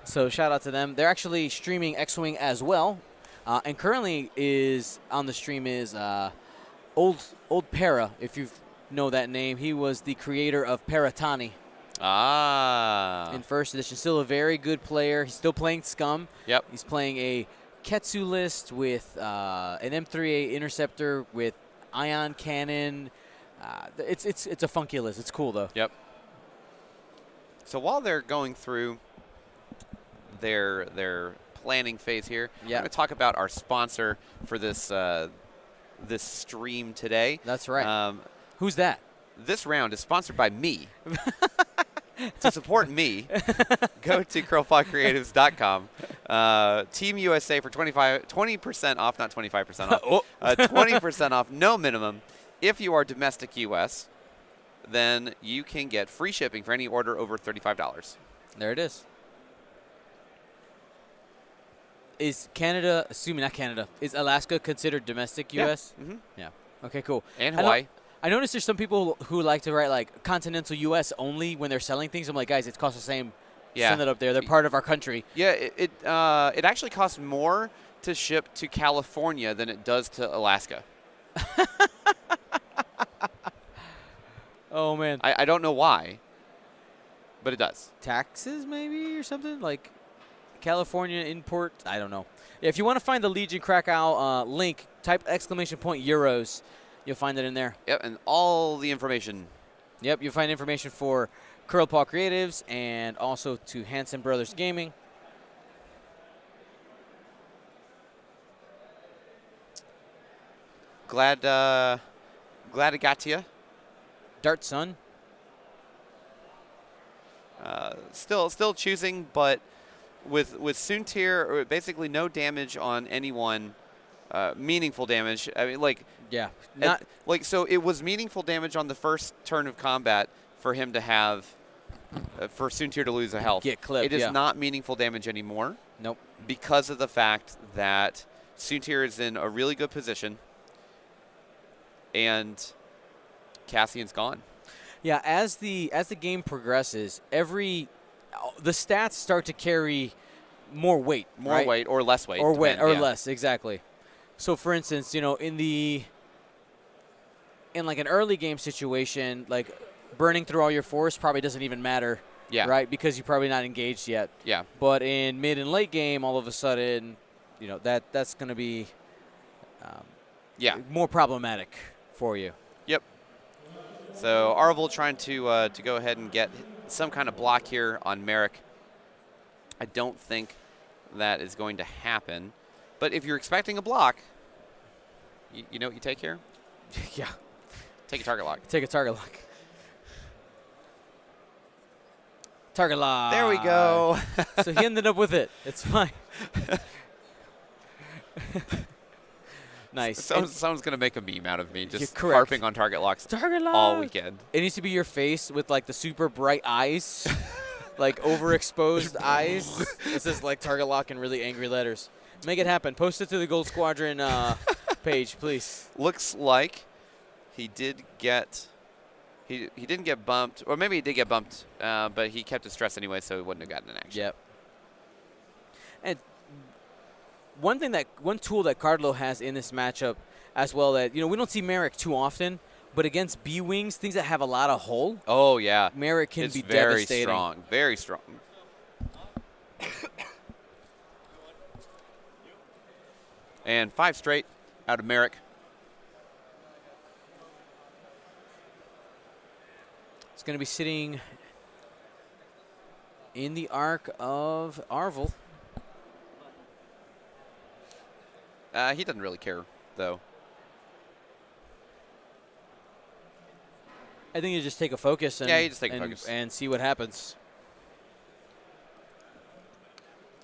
So shout out to them. They're actually streaming X-Wing as well. And currently is on the stream is old Para, if you know that name. He was the creator of Paratani. In first edition. Still a very good player. He's still playing Scum. Yep. He's playing a Ketsu list with an M3A interceptor with ion cannon. It's a funky list. It's cool though. Yep. So while they're going through their planning phase here, I'm going to talk about our sponsor for this this stream today. That's right. Who's that? This round is sponsored by me. To support me, go to curlpawcreatives.com. Team USA for 20% off, not 25% off. 20% off, no minimum. If you are domestic U.S., then you can get free shipping for any order over $35. There it is. Is Canada, not Canada, is Alaska considered domestic U.S.? Yeah. Mm-hmm. Yeah. Okay, cool. And Hawaii. I noticed there's some people who like to write like continental U.S. only when they're selling things. I'm like, guys, it costs the same. Yeah. Send it up there. They're part of our country. Yeah, it actually costs more to ship to California than it does to Alaska. Oh, man. I don't know why, but it does. Taxes maybe or something? Like California import? I don't know. If you want to find the Legion Krakow link, type !Euros. You'll find it in there. Yep, and all the information. Yep, you'll find information for Curl Paw Creatives and also to Hanson Brothers Gaming. Glad I got to you. Dart Sun. Still choosing, but with Soontir, basically no damage on anyone. Meaningful damage. I mean, like, yeah, so it was meaningful damage on the first turn of combat for him to have, for Soontir to lose a health. Get clipped. It is not meaningful damage anymore. Nope. Because of the fact that Soontir is in a really good position, and Cassian's gone. Yeah, as the game progresses, the stats start to carry more weight. More weight or less weight. Or less, exactly. So, for instance, you know, in like an early game situation, like burning through all your force probably doesn't even matter. Yeah. Right? Because you're probably not engaged yet. Yeah. But in mid and late game, all of a sudden, you know, that's going to be more problematic for you. Yep. So Arval trying to go ahead and get some kind of block here on Merrick. I don't think that is going to happen. But if you're expecting a block, you know what you take here? Yeah. Take a target lock. Take a target lock. Target lock. There we go. So he ended up with it. It's fine. Nice. Someone's going to make a meme out of me just correct. harping on target locks all weekend. It needs to be your face with, like, the super bright eyes, like overexposed eyes. It says, like, target lock in really angry letters. Make it happen. Post it to the Gold Squadron page, please. Looks like he did get... He didn't get bumped, or maybe he did get bumped, but he kept his stress anyway, so he wouldn't have gotten an action. Yep. And one tool that Carlo has in this matchup as well that, you know, we don't see Merrick too often, but against B-Wings, things that have a lot of hull. Oh, yeah. Merrick can be very devastating. Strong, very strong. And 5 straight out of Merrick. It's going to be sitting in the arc of Arval. He doesn't really care, though. I think you just take a focus and, you just take a focus and see what happens.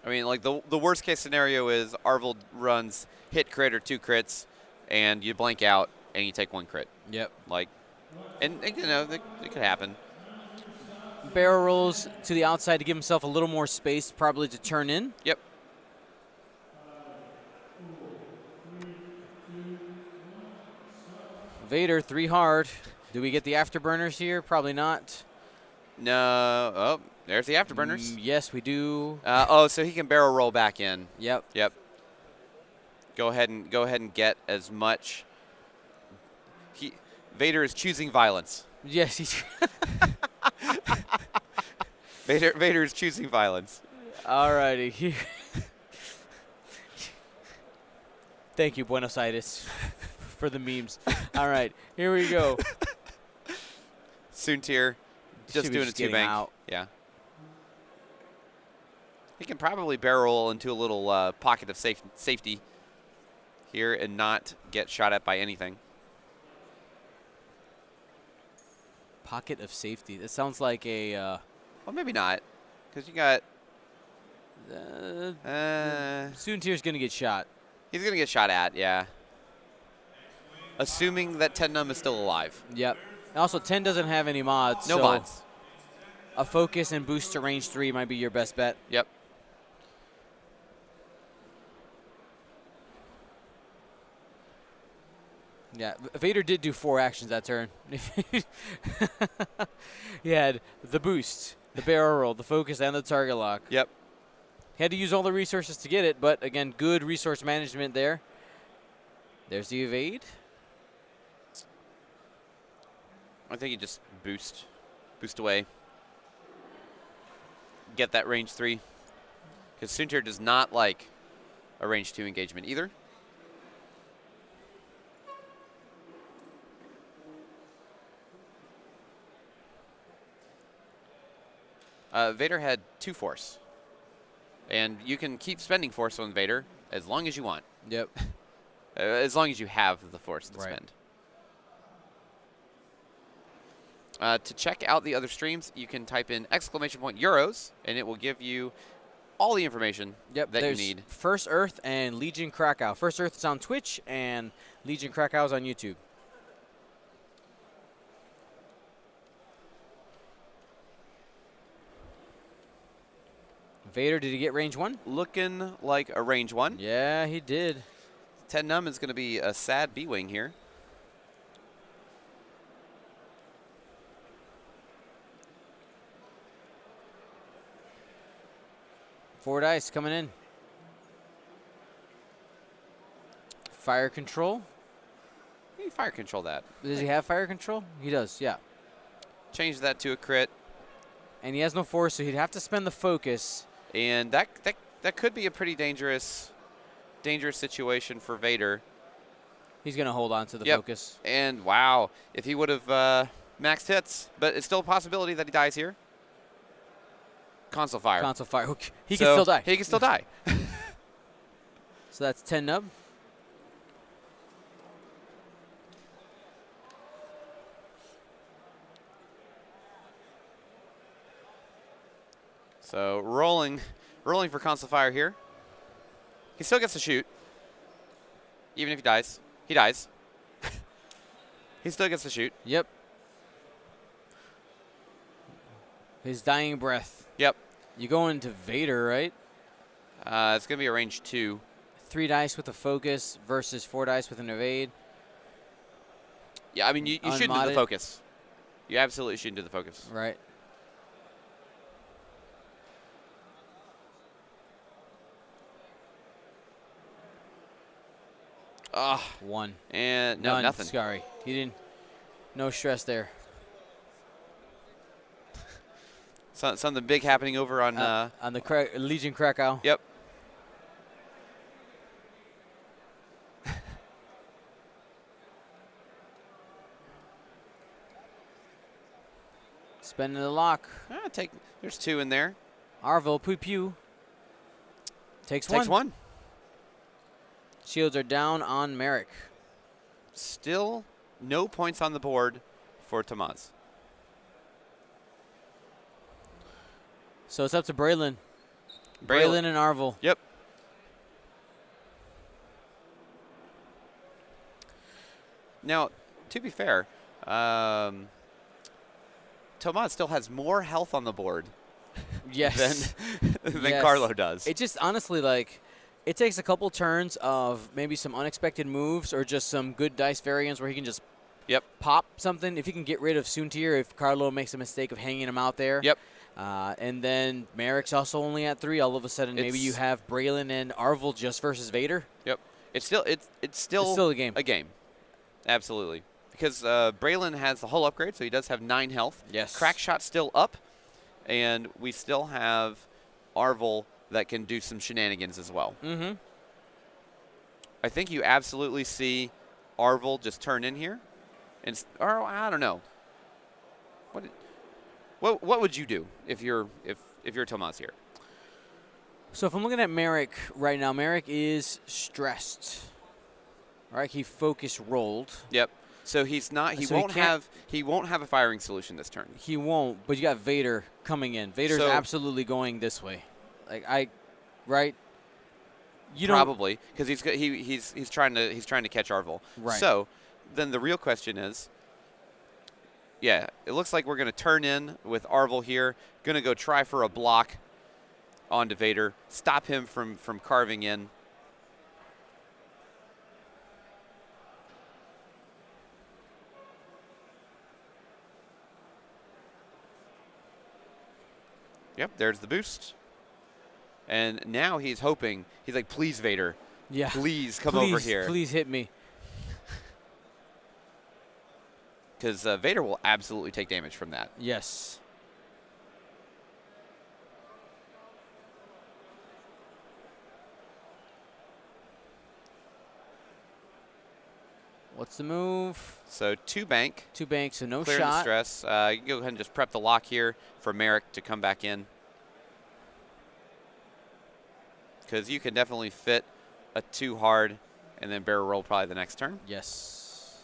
I mean, like, the worst case scenario is Arval runs hit crit or 2 crits, and you blank out, and you take 1 crit. Yep. Like, and you know, it could happen. Barrel rolls to the outside to give himself a little more space, probably to turn in. Yep. Vader, 3 hard. Do we get the afterburners here? Probably not. No. Oh, there's the afterburners. Yes, we do. So he can barrel roll back in. Yep. Yep. Go ahead and get as much. Vader is choosing violence. Yes, he's. Vader is choosing violence. All righty. Thank you, Buenos Aires, for the memes. All right, here we go. Soontir just doing a 2-bank. Yeah. He can probably barrel roll into a little pocket of safety here and not get shot at by anything. Pocket of safety. That sounds like a. Well, maybe not, because you got. Soontir's gonna get shot. He's gonna get shot at, yeah. Assuming that Tennum is still alive. Yep. Also, 10 doesn't have any mods. No so mods. A focus and boost to range 3 might be your best bet. Yep. Yeah, Vader did do 4 actions that turn. He had the boost, the barrel roll, the focus, and the target lock. Yep. He had to use all the resources to get it, but again, good resource management there. There's the evade. I think you just boost away. Get that range 3. Because Soontir does not like a range 2 engagement either. Vader had 2 force. And you can keep spending force on Vader as long as you want. Yep. As long as you have the force to spend. To check out the other streams, you can type in !Euros, and it will give you all the information that you need. First Earth and Legion Krakow. First Earth is on Twitch, and Legion Krakow is on YouTube. Vader, did he get range 1? Looking like a range 1. Yeah, he did. Tennum is going to be a sad B-Wing here. Four dice coming in. Fire control. You fire control that. Does he have fire control? He does, yeah. Change that to a crit. And he has no force, so he'd have to spend the focus. And that could be a pretty dangerous situation for Vader. He's going to hold on to the focus. And, wow, if he would have maxed hits. But it's still a possibility that he dies here. Console fire. Console fire. He can still die. He can still die. So that's 10 nub. So rolling for console fire here. He still gets to shoot. Even if he dies. He dies. He still gets to shoot. Yep. His dying breath. Yep. You go into Vader, right? It's going to be a range 2. 3 dice with a focus versus 4 dice with an evade. Yeah, I mean, you shouldn't do the focus. You absolutely shouldn't do the focus. Right. Ah, 1. And no, nothing. Sorry, he didn't. No stress there. Something big happening over on the Legion Krakow. Yep. Spending the lock. There's 2 in there. Arval, pew pew. Takes one. Takes one. Shields are down on Merrick. Still no points on the board for Tomasz. So it's up to Braylon. Braylon and Arval. Yep. Now, to be fair, Tomasz still has more health on the board yes. than Carlo does. It just honestly, like, it takes a couple turns of maybe some unexpected moves or just some good dice variants where he can just pop something. If he can get rid of Soontir, if Carlo makes a mistake of hanging him out there. Yep. And then Merrick's also only at 3. All of a sudden, maybe you have Braylon and Arval just versus Vader. Yep. It's still a game. A game. Absolutely. Because Braylon has the hull upgrade, so he does have 9 health. Yes. Crack shot still up, and we still have Arval that can do some shenanigans as well. Mm-hmm. I think you absolutely see Arval just turn in here, or I don't know. What would you do if you're Tomasz here? So if I'm looking at Merrick right now, Merrick is stressed. Right, he focus rolled. Yep. So he's not. He won't have a firing solution this turn. He won't. But you got Vader coming in. Vader's absolutely going this way. Right? You probably because he's trying to catch Arval. Right. So then the real question is, it looks like we're going to turn in with Arval here. Going to go try for a block onto Vader, stop him from carving in. Yep, there's the boost. And now he's hoping. He's like, please, Vader. Yeah. Please come over here. Please hit me. Because Vader will absolutely take damage from that. Yes. What's the move? So 2 bank. 2 bank, so no clear shot. The stress. You can go ahead and just prep the lock here for Merrick to come back in. Because you can definitely fit a 2 hard and then barrel roll probably the next turn. Yes.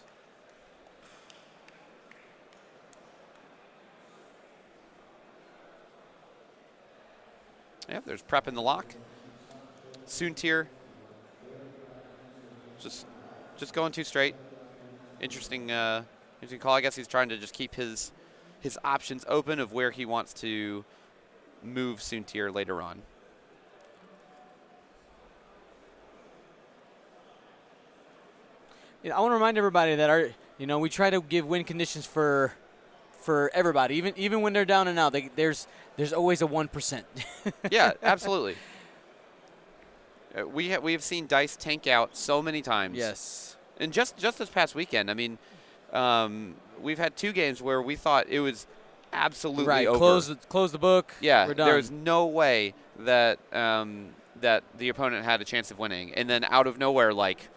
Yep, there's prep in the lock. Soontir. Just going 2 straight. Interesting call. I guess he's trying to just keep his options open of where he wants to move Soontir later on. I want to remind everybody that we try to give win conditions for everybody, even when they're down and out. There's always a 1%. Yeah, absolutely. We have seen dice tank out so many times. Yes. And just this past weekend, I mean, we've had 2 games where we thought it was absolutely over. Close the book. Yeah, we're done. There was no way that that the opponent had a chance of winning, and then out of nowhere, like,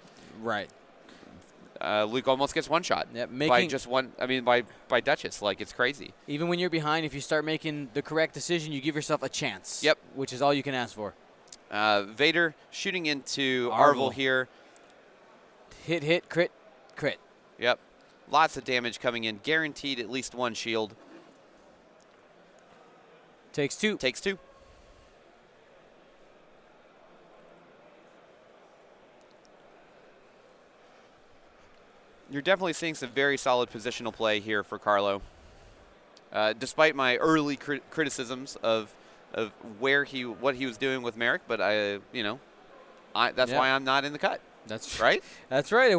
Luke almost gets one shot. Yep, by just one. I mean, by Duchess. Like, it's crazy. Even when you're behind, if you start making the correct decision, you give yourself a chance. Yep, which is all you can ask for. Vader shooting into Arval here. Hit, crit. Yep. Lots of damage coming in. Guaranteed at least 1 shield. Takes 2. Takes 2. You're definitely seeing some very solid positional play here for Carlo. Despite my early criticisms of what he was doing with Merrick, but that's why I'm not in the cut. That's right. That's right. It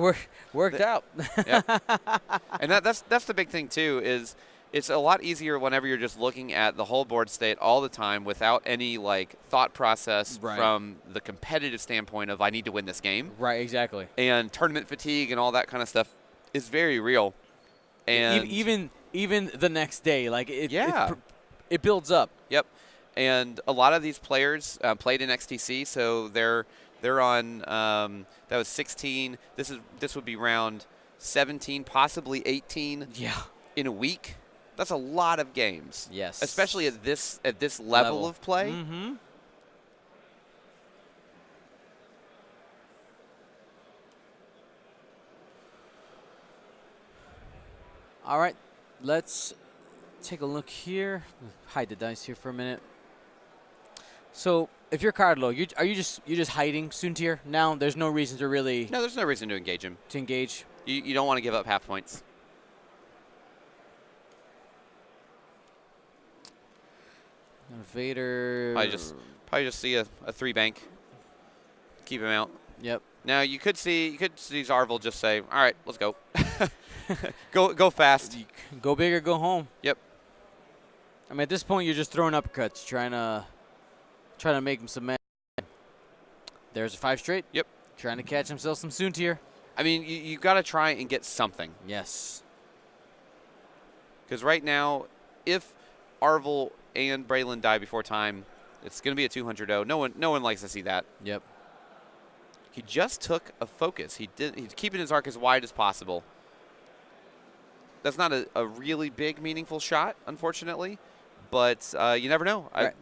worked out. Yeah. And that's the big thing too. Is it's a lot easier whenever you're just looking at the whole board state all the time without any like thought process from the competitive standpoint of I need to win this game. Right. Exactly. And tournament fatigue and all that kind of stuff is very real. And even the next day, like it builds up. Yep. And a lot of these players played in XTC, so they're on that was 16. This would be round 17, possibly 18. Yeah. In a week. That's a lot of games. Yes. Especially at this level of play. Mm-hmm. All right, let's take a look here. Hide the dice here for a minute. So, if you're Carlo, you're just hiding Soontir now. There's no reason to really. No, there's no reason to engage him. You don't want to give up half points. Vader. Probably just see a 3 bank. Keep him out. Yep. Now you could see Arval just say, "All right, let's go." go fast. Go big or go home. Yep. I mean, at this point, you're just throwing uppercuts, trying to make him some mad. There's a 5 straight. Yep. Trying to catch himself some Soontir. I mean, you got to try and get something. Yes. Because right now, if Arval and Braylon die before time, it's going to be a 200-0. No one likes to see that. Yep. He just took a focus. He's keeping his arc as wide as possible. That's not a really big, meaningful shot, unfortunately, but you never know. Right.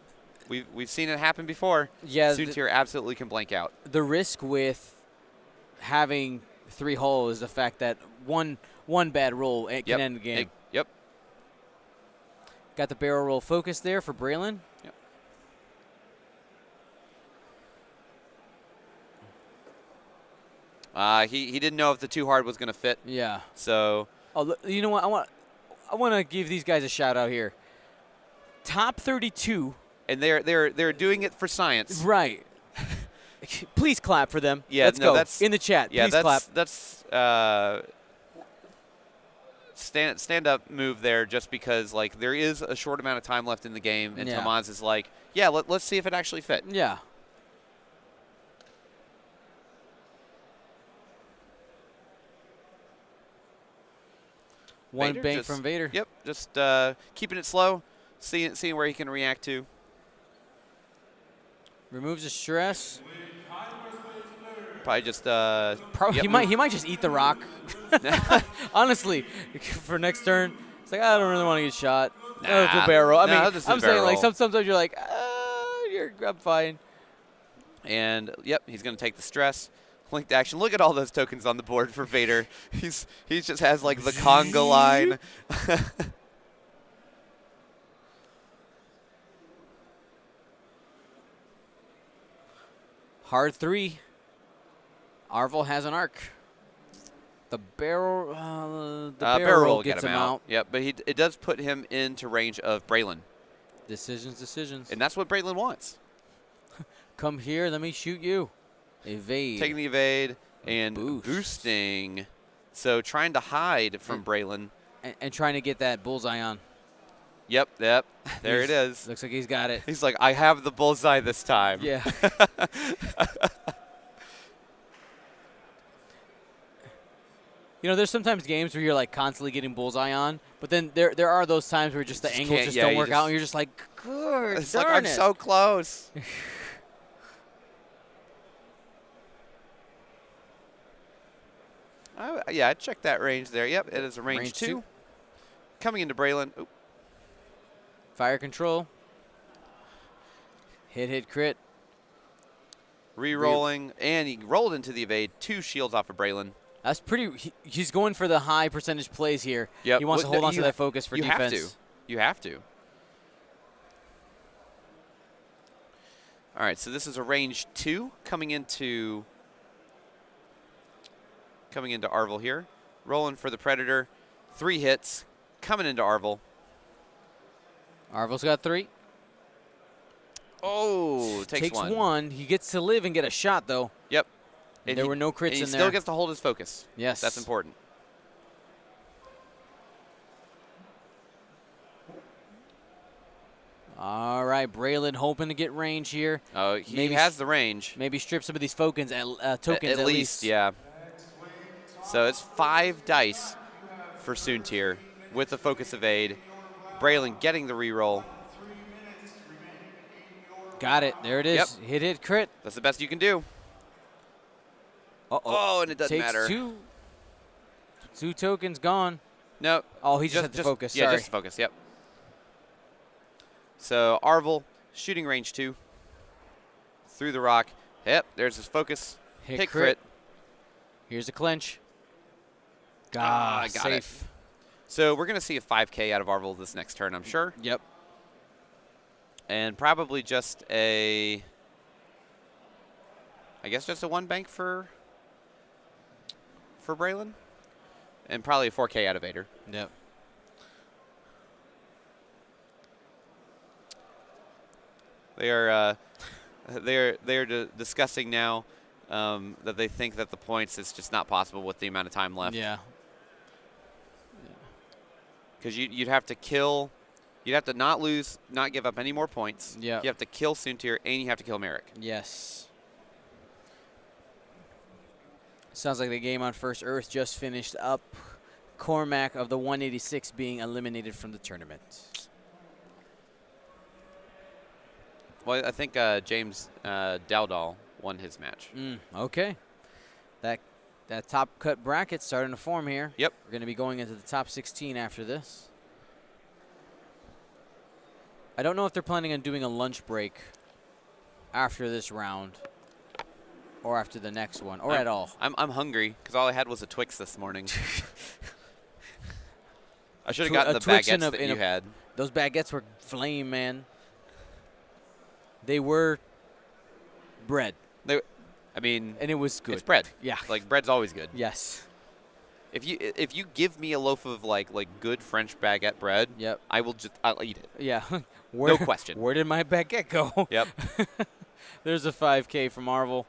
We've seen it happen before. Yeah. Soontir absolutely can blank out. The risk with having 3 hull is the fact that one bad roll can end the game. Yep. Got the barrel roll focus there for Braylon. Yep. He didn't know if the 2 hard was going to fit. Yeah. So. Oh, you know what? I want to give these guys a shout out here. Top 32. And they're doing it for science. Right. Please clap for them. Yeah. Let's go. That's in the chat. Yeah. Please clap. That's stand up move there, just because like there is a short amount of time left in the game, and Tomasz is like, yeah, let's see if it actually fit. Yeah. One bank from Vader. Yep, just keeping it slow, seeing where he can react to. Removes the stress. Probably just. He might just eat the rock. Honestly, for next turn, it's like I don't really want to get shot. The barrel. I mean, I'm saying like sometimes you're like, I'm fine. And yep, he's gonna take the stress. Linked action. Look at all those tokens on the board for Vader. He just has like the conga line. Hard 3. Arval has an arc. The barrel roll gets him out. out. Yep, but it does put him into range of Braylon. Decisions. And that's what Braylon wants. Come here, let me shoot you. Evade. Taking the evade and boosting. So trying to hide from Braylon. And trying to get that bullseye on. Yep. There it is. Looks like he's got it. He's like, I have the bullseye this time. Yeah. You know, there's sometimes games where you're like constantly getting bullseye on, but then there are those times where just the angles just don't work out, and you're just like, good, it's like I'm so close. Yeah, I checked that range there. Yep, it is a range 2. Coming into Braylon. Oop. Fire control. Hit, crit. Re-rolling, and he rolled into the evade. 2 shields off of Braylon. That's pretty. He's going for the high percentage plays here. Yep. He wants to hold on to that focus for defense. You have to. All right, so this is a range 2 coming into Arval here. Rolling for the Predator. 3 hits. Coming into Arval. Arval's got 3. Oh, takes one. He gets to live and get a shot, though. Yep. And there were no crits in there. He still gets to hold his focus. Yes. That's important. All right, Braylon hoping to get range here. Oh, he has the range. Maybe strip some of these tokens at least. Yeah. So it's 5 dice for Soontir with the focus evade. Braylon getting the reroll. Got it. There it is. Yep. Hit, crit. That's the best you can do. Uh-oh. Oh, and it doesn't matter. Takes 2 tokens gone. No. Oh, he just had to focus. Yeah, Sorry. just focus. Yep. So Arval, shooting range 2. Through the rock. Yep, there's his focus. Hit crit. Here's a clinch. I got it. So we're going to see a 5K out of Arval this next turn, I'm sure. Yep. And probably just I guess just a 1 bank for Braylon. And probably a 4K out of Vader. Yep. They are discussing now that they think that the points is just not possible with the amount of time left. Yeah. Because you'd have to kill, you'd have to not lose, not give up any more points. Yeah. You have to kill Soontir, and you have to kill Merrick. Yes. Sounds like the game on First Earth just finished up. Cormac of the 186 being eliminated from the tournament. Well, I think James Dowdall won his match. Okay. That top cut bracket starting to form here. Yep. We're going to be going into the top 16 after this. I don't know if they're planning on doing a lunch break after this round or after the next one or at all. I'm hungry because all I had was a Twix this morning. I should have gotten the baguettes that you had. Those baguettes were flame, man. They were bread. And it was good. It's bread. Yeah. Like bread's always good. Yes. If you give me a loaf of like good French baguette bread, yep, I'll eat it. Yeah. No question. Where did my baguette go? Yep. There's a 5K from Arval.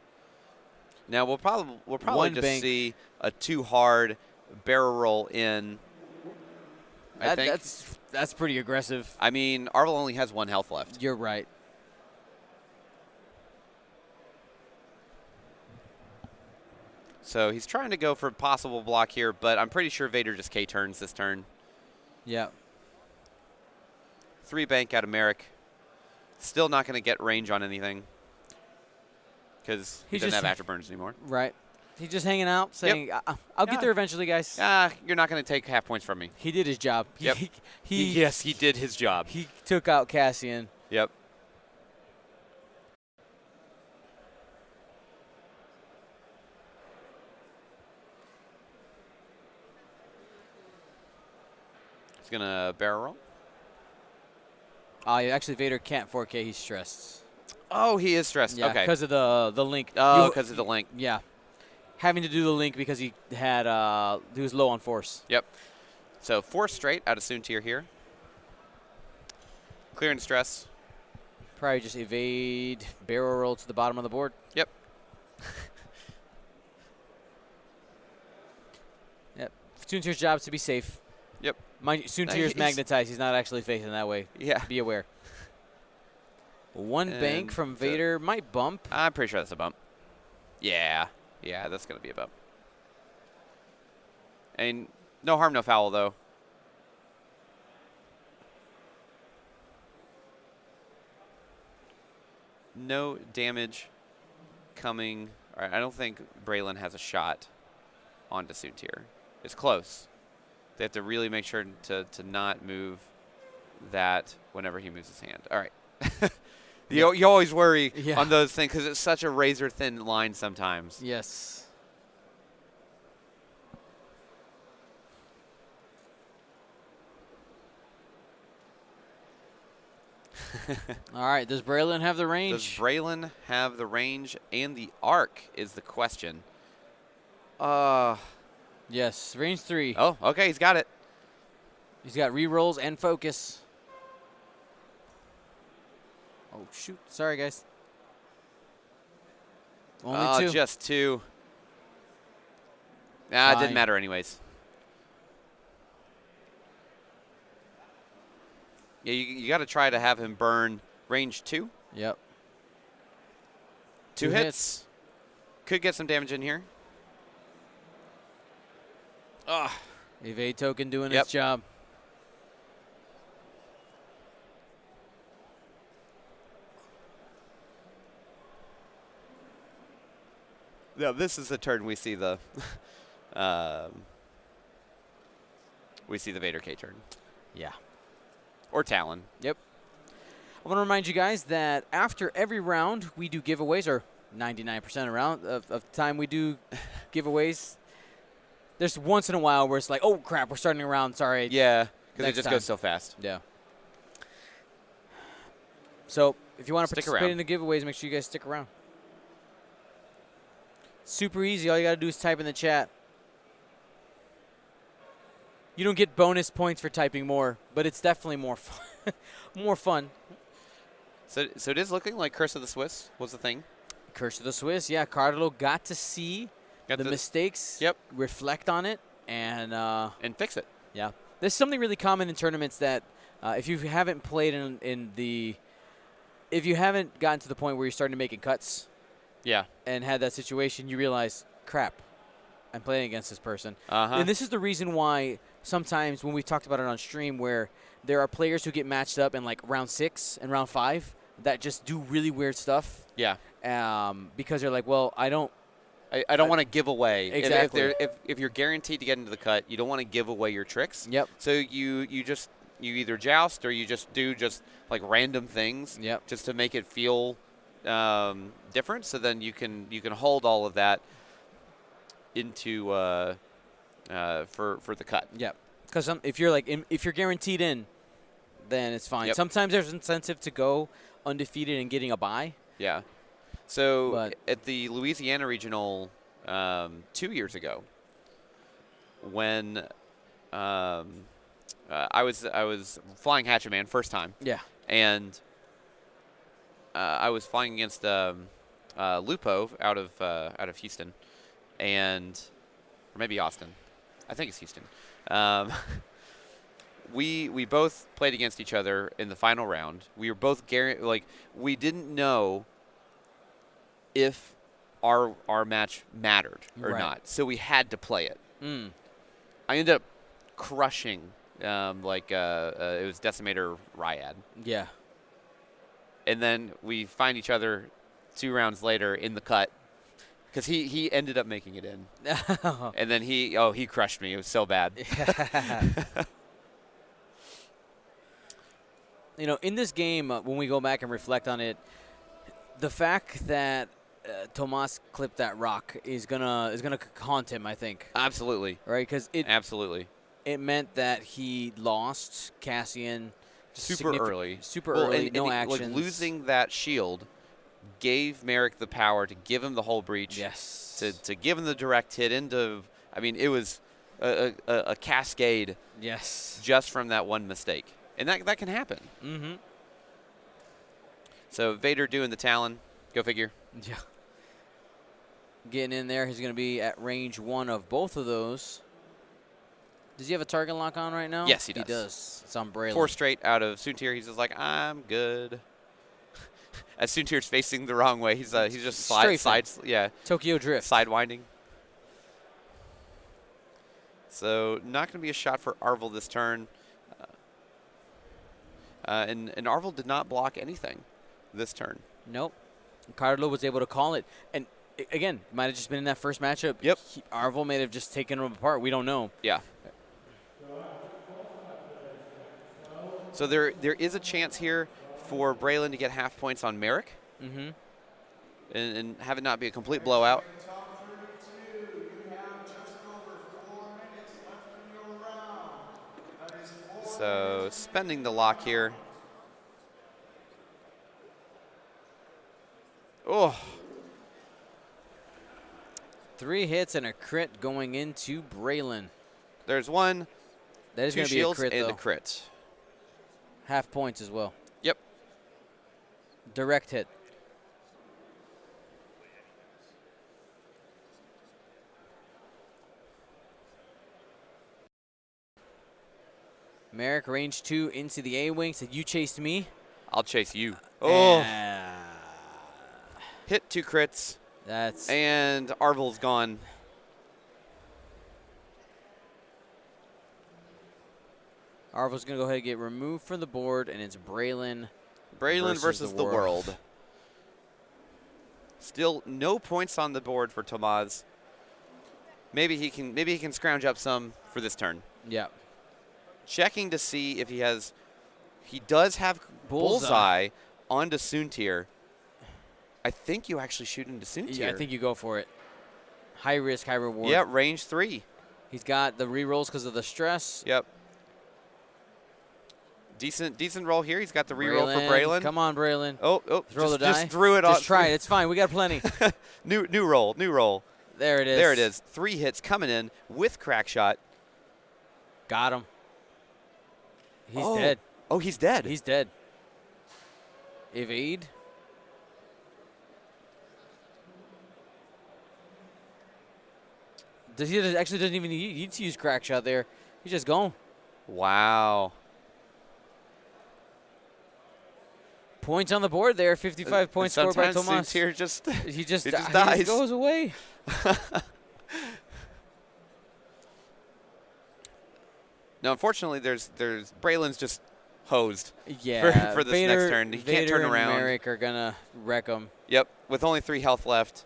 Now we'll probably just see a 2 hard barrel roll in. I think that's pretty aggressive. I mean, Arval only has 1 health left. You're right. So he's trying to go for a possible block here, but I'm pretty sure Vader just K-turns this turn. Yeah. 3 bank out of Merrick. Still not going to get range on anything because he doesn't have afterburns anymore. Right. He's just hanging out, saying, I'll get there eventually, guys. You're not going to take half points from me. He did his job. Yep. Yes, he did his job. He took out Cassian. Yep. He's going to barrel roll. Actually, Vader can't 4K. He's stressed. Oh, he is stressed. Yeah, okay. because of the link. Oh, because of the link. Yeah. Having to do the link because he was low on force. Yep. So 4 straight out of Soontir here. Clearing stress. Probably just evade, barrel roll to the bottom of the board. Yep. Yep. Soontir's job is to be safe. Yep. Soontir's magnetized. He's not actually facing that way. Yeah. Be aware. 1 bank from Vader might bump. I'm pretty sure that's a bump. Yeah. Yeah, that's going to be a bump. And no harm, no foul, though. No damage coming. All right, I don't think Braylon has a shot onto Soontir. It's close. They have to really make sure to not move that whenever he moves his hand. All right. You always worry on those things because it's such a razor-thin line sometimes. Yes. All right. Does Braylon have the range? Does Braylon have the range and the arc is the question. Yes. Range 3. Oh, okay. He's got it. He's got rerolls and focus. Oh, shoot. Sorry, guys. Only 2. Just 2. Nah, it didn't matter anyways. Yeah, you got to try to have him burn range 2. Yep. 2 hits. Could get some damage in here. Evade token doing its job. Yeah, this is the turn we see the Vader K turn. Yeah. Or Talon. Yep. I want to remind you guys that after every round we do giveaways, or 99% of time we do giveaways. There's once in a while where it's like, oh crap, we're starting a round. Sorry. Yeah, because it just goes so fast. Yeah. So if you want to Stick participate around in the giveaways, make sure you guys stick around. Super easy. All you got to do is type in the chat. You don't get bonus points for typing more, but it's definitely more fun. More fun. So it is looking like Curse of the Swiss was the thing. Curse of the Swiss, yeah. Carlo got to see the mistakes, reflect on it, and fix it. Yeah. There's something really common in tournaments that if you haven't played if you haven't gotten to the point where you're starting to making cuts, and had that situation, you realize, crap, I'm playing against this person. And this is the reason why sometimes when we've talked about it on stream where there are players who get matched up in like round 6 and round 5 that just do really weird stuff. Yeah. Because they're like, well, I don't want to give away. Exactly. If you're guaranteed to get into the cut, you don't want to give away your tricks. Yep. So you either joust or you just do like random things. Yep. Just to make it feel different. So then you can hold all of that into for the cut. Yep. Because if you're guaranteed in, then it's fine. Yep. Sometimes there's incentive to go undefeated and getting a bye. Yeah. So at the Louisiana Regional 2 years ago, when I was flying Hatchetman first time. Yeah. And I was flying against Lupo out of Houston, or maybe Austin. I think it's Houston. We both played against each other in the final round. We were both we didn't know if our match mattered or not, so we had to play it. I ended up crushing it was Decimator Ryad. Yeah. And then we find each other 2 rounds later in the cut because he ended up making it in. And then he crushed me. It was so bad. In this game, when we go back and reflect on it, the fact that Tomasz clipped that rock is gonna haunt him, I think. Absolutely. Right? Because absolutely. It meant that he lost Cassian super early. No actions. Like losing that shield gave Merrick the power to give him the whole breach. Yes. To give him the direct hit into. I mean, it was a cascade. Yes. Just from that one mistake, and that can happen. Mm-hmm. So Vader doing the Talon. Go figure. Yeah. Getting in there, he's going to be at range 1 of both of those. Does he have a target lock on right now? Yes, he does. He does. It's on Braylon. 4 straight out of Soontir. He's just like, I'm good. As Soontir's facing the wrong way, he's just Strafing. Tokyo Drift. Sidewinding. So not going to be a shot for Arval this turn. And Arval did not block anything this turn. Nope. Carlo was able to call it. And again, might have just been in that first matchup. Yep. Arval may have just taken him apart. We don't know. Yeah. So there is a chance here for Braylon to get half points on Merrick. Mm-hmm. And have it not be a complete blowout. So spending the lock here. Oh. 3 hits and a crit going into Braylon. There's one. That is going to be a crit, and though. a crit. Half points as well. Yep. Direct hit. Merrick, range 2 into the A-wing. Said, you chased me. I'll chase you. Oh. Hit 2 crits. And Arval's gone. Arval's going to go ahead and get removed from the board, and it's Braylon versus the world. Still no points on the board for Tomasz. Maybe he can scrounge up some for this turn. Yeah. Checking to see if he does have bullseye onto Soontir. I think you actually shoot into Soontir. Yeah, I think you go for it. High risk, high reward. Yeah, range 3. He's got the rerolls because of the stress. Yep. Decent roll here. He's got the reroll for Braylon. Come on, Braylon. Oh, throw the die. Just threw it off. Just try it. It's fine. We got plenty. New roll. There it is. There it is. 3 hits coming in with crack shot. Got him. He's dead. Oh, he's dead. He's dead. Evade. He actually doesn't even need to use crack shot there. He's just gone. Wow. Points on the board there. 55 points scored by Tomasz. He just dies. He just goes away. No, unfortunately, there's Braylon's just hosed. Yeah, for this next turn. He can't turn around. And Merrick are gonna wreck him. Yep, with only 3 health left,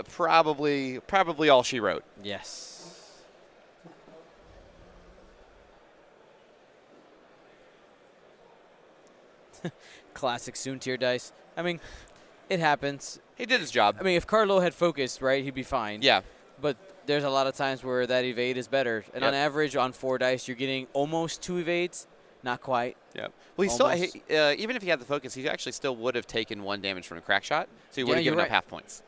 probably all she wrote. Yes. Classic Soontir dice. I mean, it happens. He did his job. I mean, if Carlo had focused, right, he'd be fine. Yeah. But there's a lot of times where that evade is better. And on average, on 4 dice, you're getting almost 2 evades. Not quite. Yeah. Well, even if he had the focus, he actually still would have taken 1 damage from a crack shot. So he would have given up half points.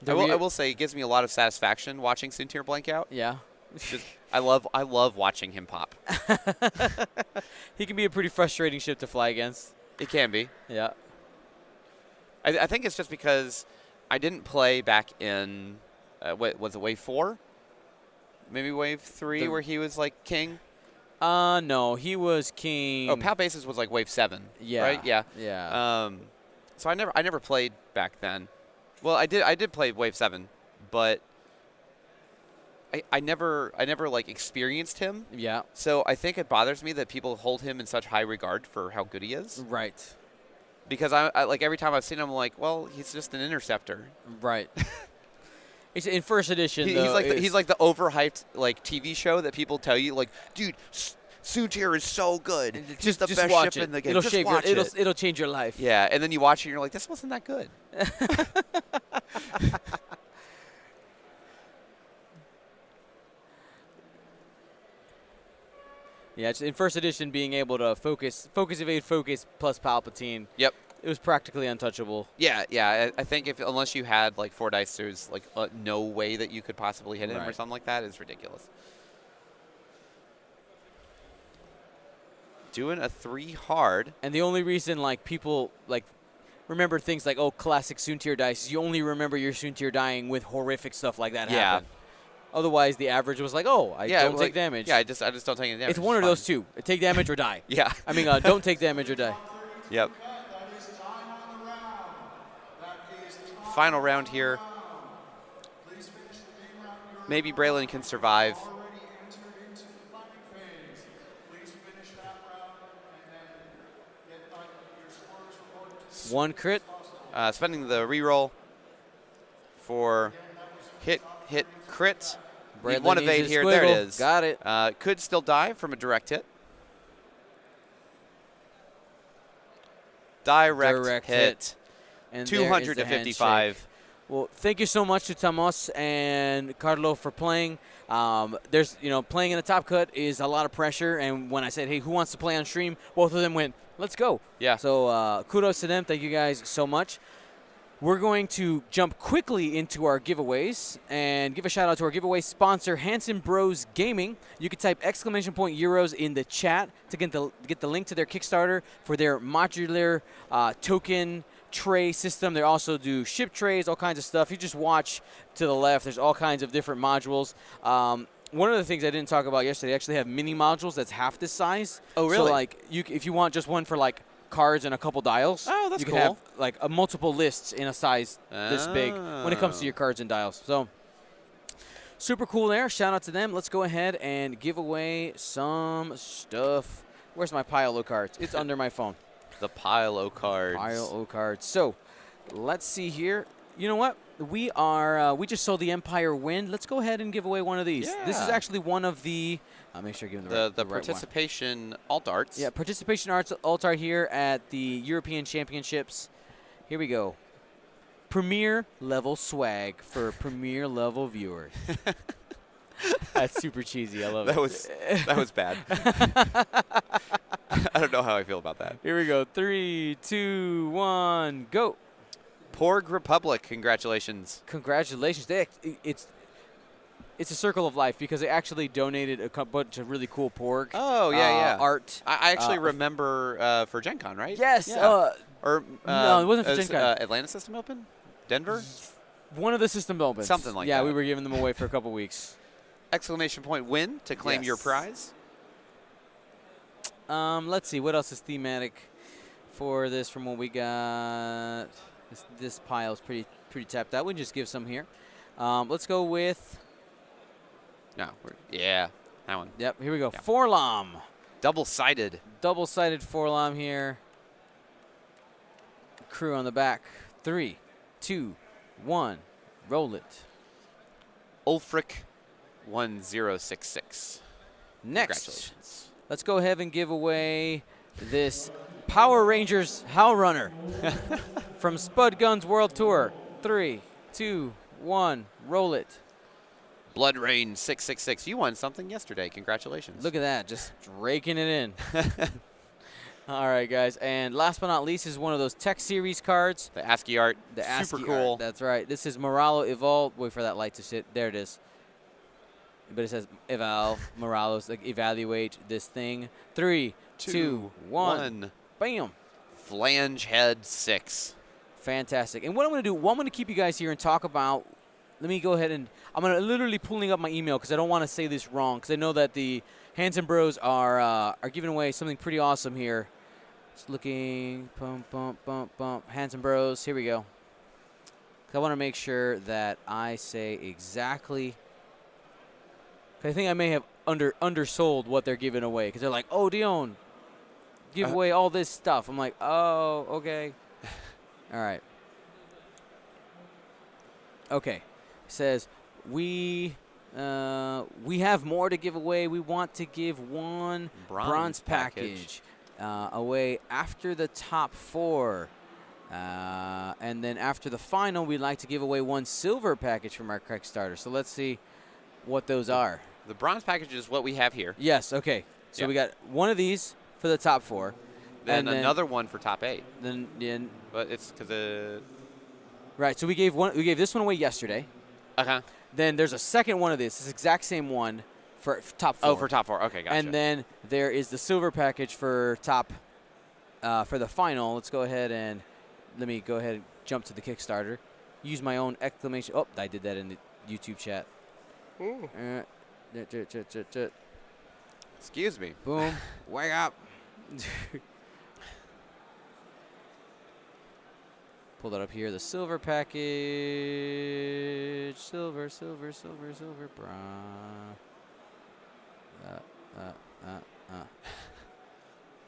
I will say it gives me a lot of satisfaction watching Soontir blank out. Yeah. I love watching him pop. He can be a pretty frustrating ship to fly against. It can be. Yeah. I think it's just because I didn't play back in, what was it, wave 4? Maybe wave 3 where he was like king? No, he was king. Oh, Pal Bases was like wave 7. Yeah. Right? Yeah. Yeah. So I never played back then. Well, I did play wave 7, but I never like experienced him. Yeah. So I think it bothers me that people hold him in such high regard for how good he is. Right. Because I like every time I've seen him, I'm like, well, he's just an interceptor. Right. In first edition, he's like the overhyped like TV show that people tell you, like, dude, Soontir is so good. Just the best watch ship it. in the game. It'll change your life. Yeah, and then you watch it and you're like, this wasn't that good. Yeah, in first edition, being able to focus, evade, focus, plus Palpatine. Yep. It was practically untouchable. Yeah. I think unless you had like 4 dice, there's like no way that you could possibly hit him or something like that. It's ridiculous. Doing a 3 hard. And the only reason like people like remember things like, oh, classic Soontir dice, is you only remember your Soontir dying with horrific stuff like that happen. Otherwise, the average was like, oh, I don't take damage. Yeah, I just don't take any damage. It's one of those two. Take damage or die. Yeah. I mean, don't take damage or die. Yep. Final round here. maybe Braylon can survive. One crit. Spending the reroll for hit, crit. Need one evade here. There it is. Got it. Could still die from a direct hit. Direct hit. And 200 to 55. Well, thank you so much to Tomasz and Carlo for playing. There's, playing in the top cut is a lot of pressure. And when I said, hey, who wants to play on stream? Both of them went, let's go. Yeah. So kudos to them. Thank you guys so much. We're going to jump quickly into our giveaways and give a shout out to our giveaway sponsor, Hanson Bros Gaming. You can type !euros in the chat to get the link to their Kickstarter for their modular token tray system. They also do ship trays, all kinds of stuff. You just watch to the left. There's all kinds of different modules. One of the things I didn't talk about yesterday, they actually have mini modules that's half this size. Oh, really? So, if you want just one for, cards and a couple dials, that's you can cool. have, multiple lists in a size this big when it comes to your cards and dials. So, super cool there. Shout out to them. Let's go ahead and give away some stuff. Where's my pile of cards? It's under my phone. The pile of cards. Pile of cards. So, let's see here. You know what? We just sold the Empire Wind. Let's go ahead and give away one of these. Yeah. This is actually one of the. I'll make sure I give them the right participation alt arts. Yeah, participation arts alt art here at the European Championships. Here we go. Premier level swag for premier level viewers. That's super cheesy. I love it. That was bad. I don't know how I feel about that. Here we go. 3, 2, 1, go. Porg Republic, congratulations. Congratulations. It's a circle of life because they actually donated a bunch of really cool Porg. Oh, yeah. Art. I actually remember for Gen Con, right? Yes. Yeah. No, it wasn't for Gen Con. Atlanta System Open? Denver? One of the system opens. Something like that. Yeah, we were giving them away for a couple weeks. Exclamation point win to claim your prize. Let's see. What else is thematic for this from what we got? This pile is pretty tapped out. We can just give some here. Let's go with. No. Yeah. That one. Yep. Here we go. Yeah. Forlam. Double-sided. Double-sided Forlam here. Crew on the back. 3, 2, 1. Roll it. Ulfric 1066. Next. Congratulations. Let's go ahead and give away this Power Rangers Howl Runner from Spud Guns World Tour. 3, 2, 1. Roll it. Blood Rain 666. You won something yesterday. Congratulations. Look at that. Just raking it in. All right, guys. And last but not least is one of those Tech Series cards. The ASCII art. The Super ASCII cool. art. That's right. This is Moralo Evolved. Wait for that light to sit. There it is. But it says Evolve, Moralos, evaluate this thing. 3, 2, 1. Bam. Flange Head 6. Fantastic. And what I'm going to do, I'm going to keep you guys here and talk about. Let me go ahead and I'm going to literally pulling up my email because I don't want to say this wrong because I know that the Hanson Bros are giving away something pretty awesome here. Just looking, bump. Hanson Bros. Here we go. I want to make sure that I say exactly. I think I may have undersold what they're giving away because they're like, oh, Dion, give away all this stuff. I'm like, oh, okay. All right. Okay. It says, we have more to give away. We want to give one bronze package away after the top 4. And then after the final, we'd like to give away one silver package from our Kickstarter. So let's see what those are. The bronze package is what we have here. Yes, okay. So we got one of these for the top 4. Then another one for top 8. Then but it's because right, so we gave this one away yesterday. Uh-huh. Then there's a second one of this exact same one for top 4. Oh, for top 4. Okay, gotcha. And then there is the silver package for top for the final. Let's go ahead and let me go ahead and jump to the Kickstarter. Use my own exclamation. Oh, I did that in the YouTube chat. Excuse me. Boom. Wake up. Pull that up here. The silver package. Silver, bronze.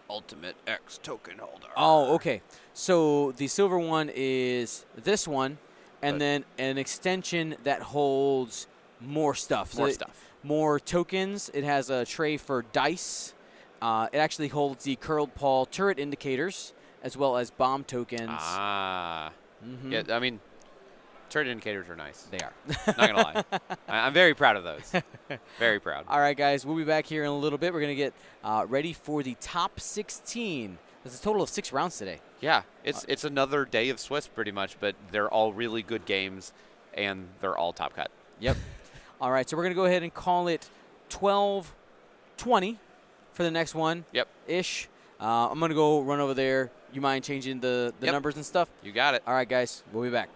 Ultimate X token holder. Oh, okay. So the silver one is this one, and then an extension that holds more stuff. More tokens. It has a tray for dice. It actually holds the curled paw turret indicators as well as bomb tokens. Yeah, I mean, turret indicators are nice. They are. Not going to lie. I'm very proud of those. Very proud. All right, guys. We'll be back here in a little bit. We're going to get ready for the top 16. There's a total of 6 rounds today. Yeah, it's another day of Swiss pretty much, but they're all really good games, and they're all top cut. Yep. All right, so we're going to go ahead and call it 12-20 for the next one. Yep. Ish. I'm going to go run over there. You mind changing the numbers and stuff? You got it. All right, guys. We'll be back.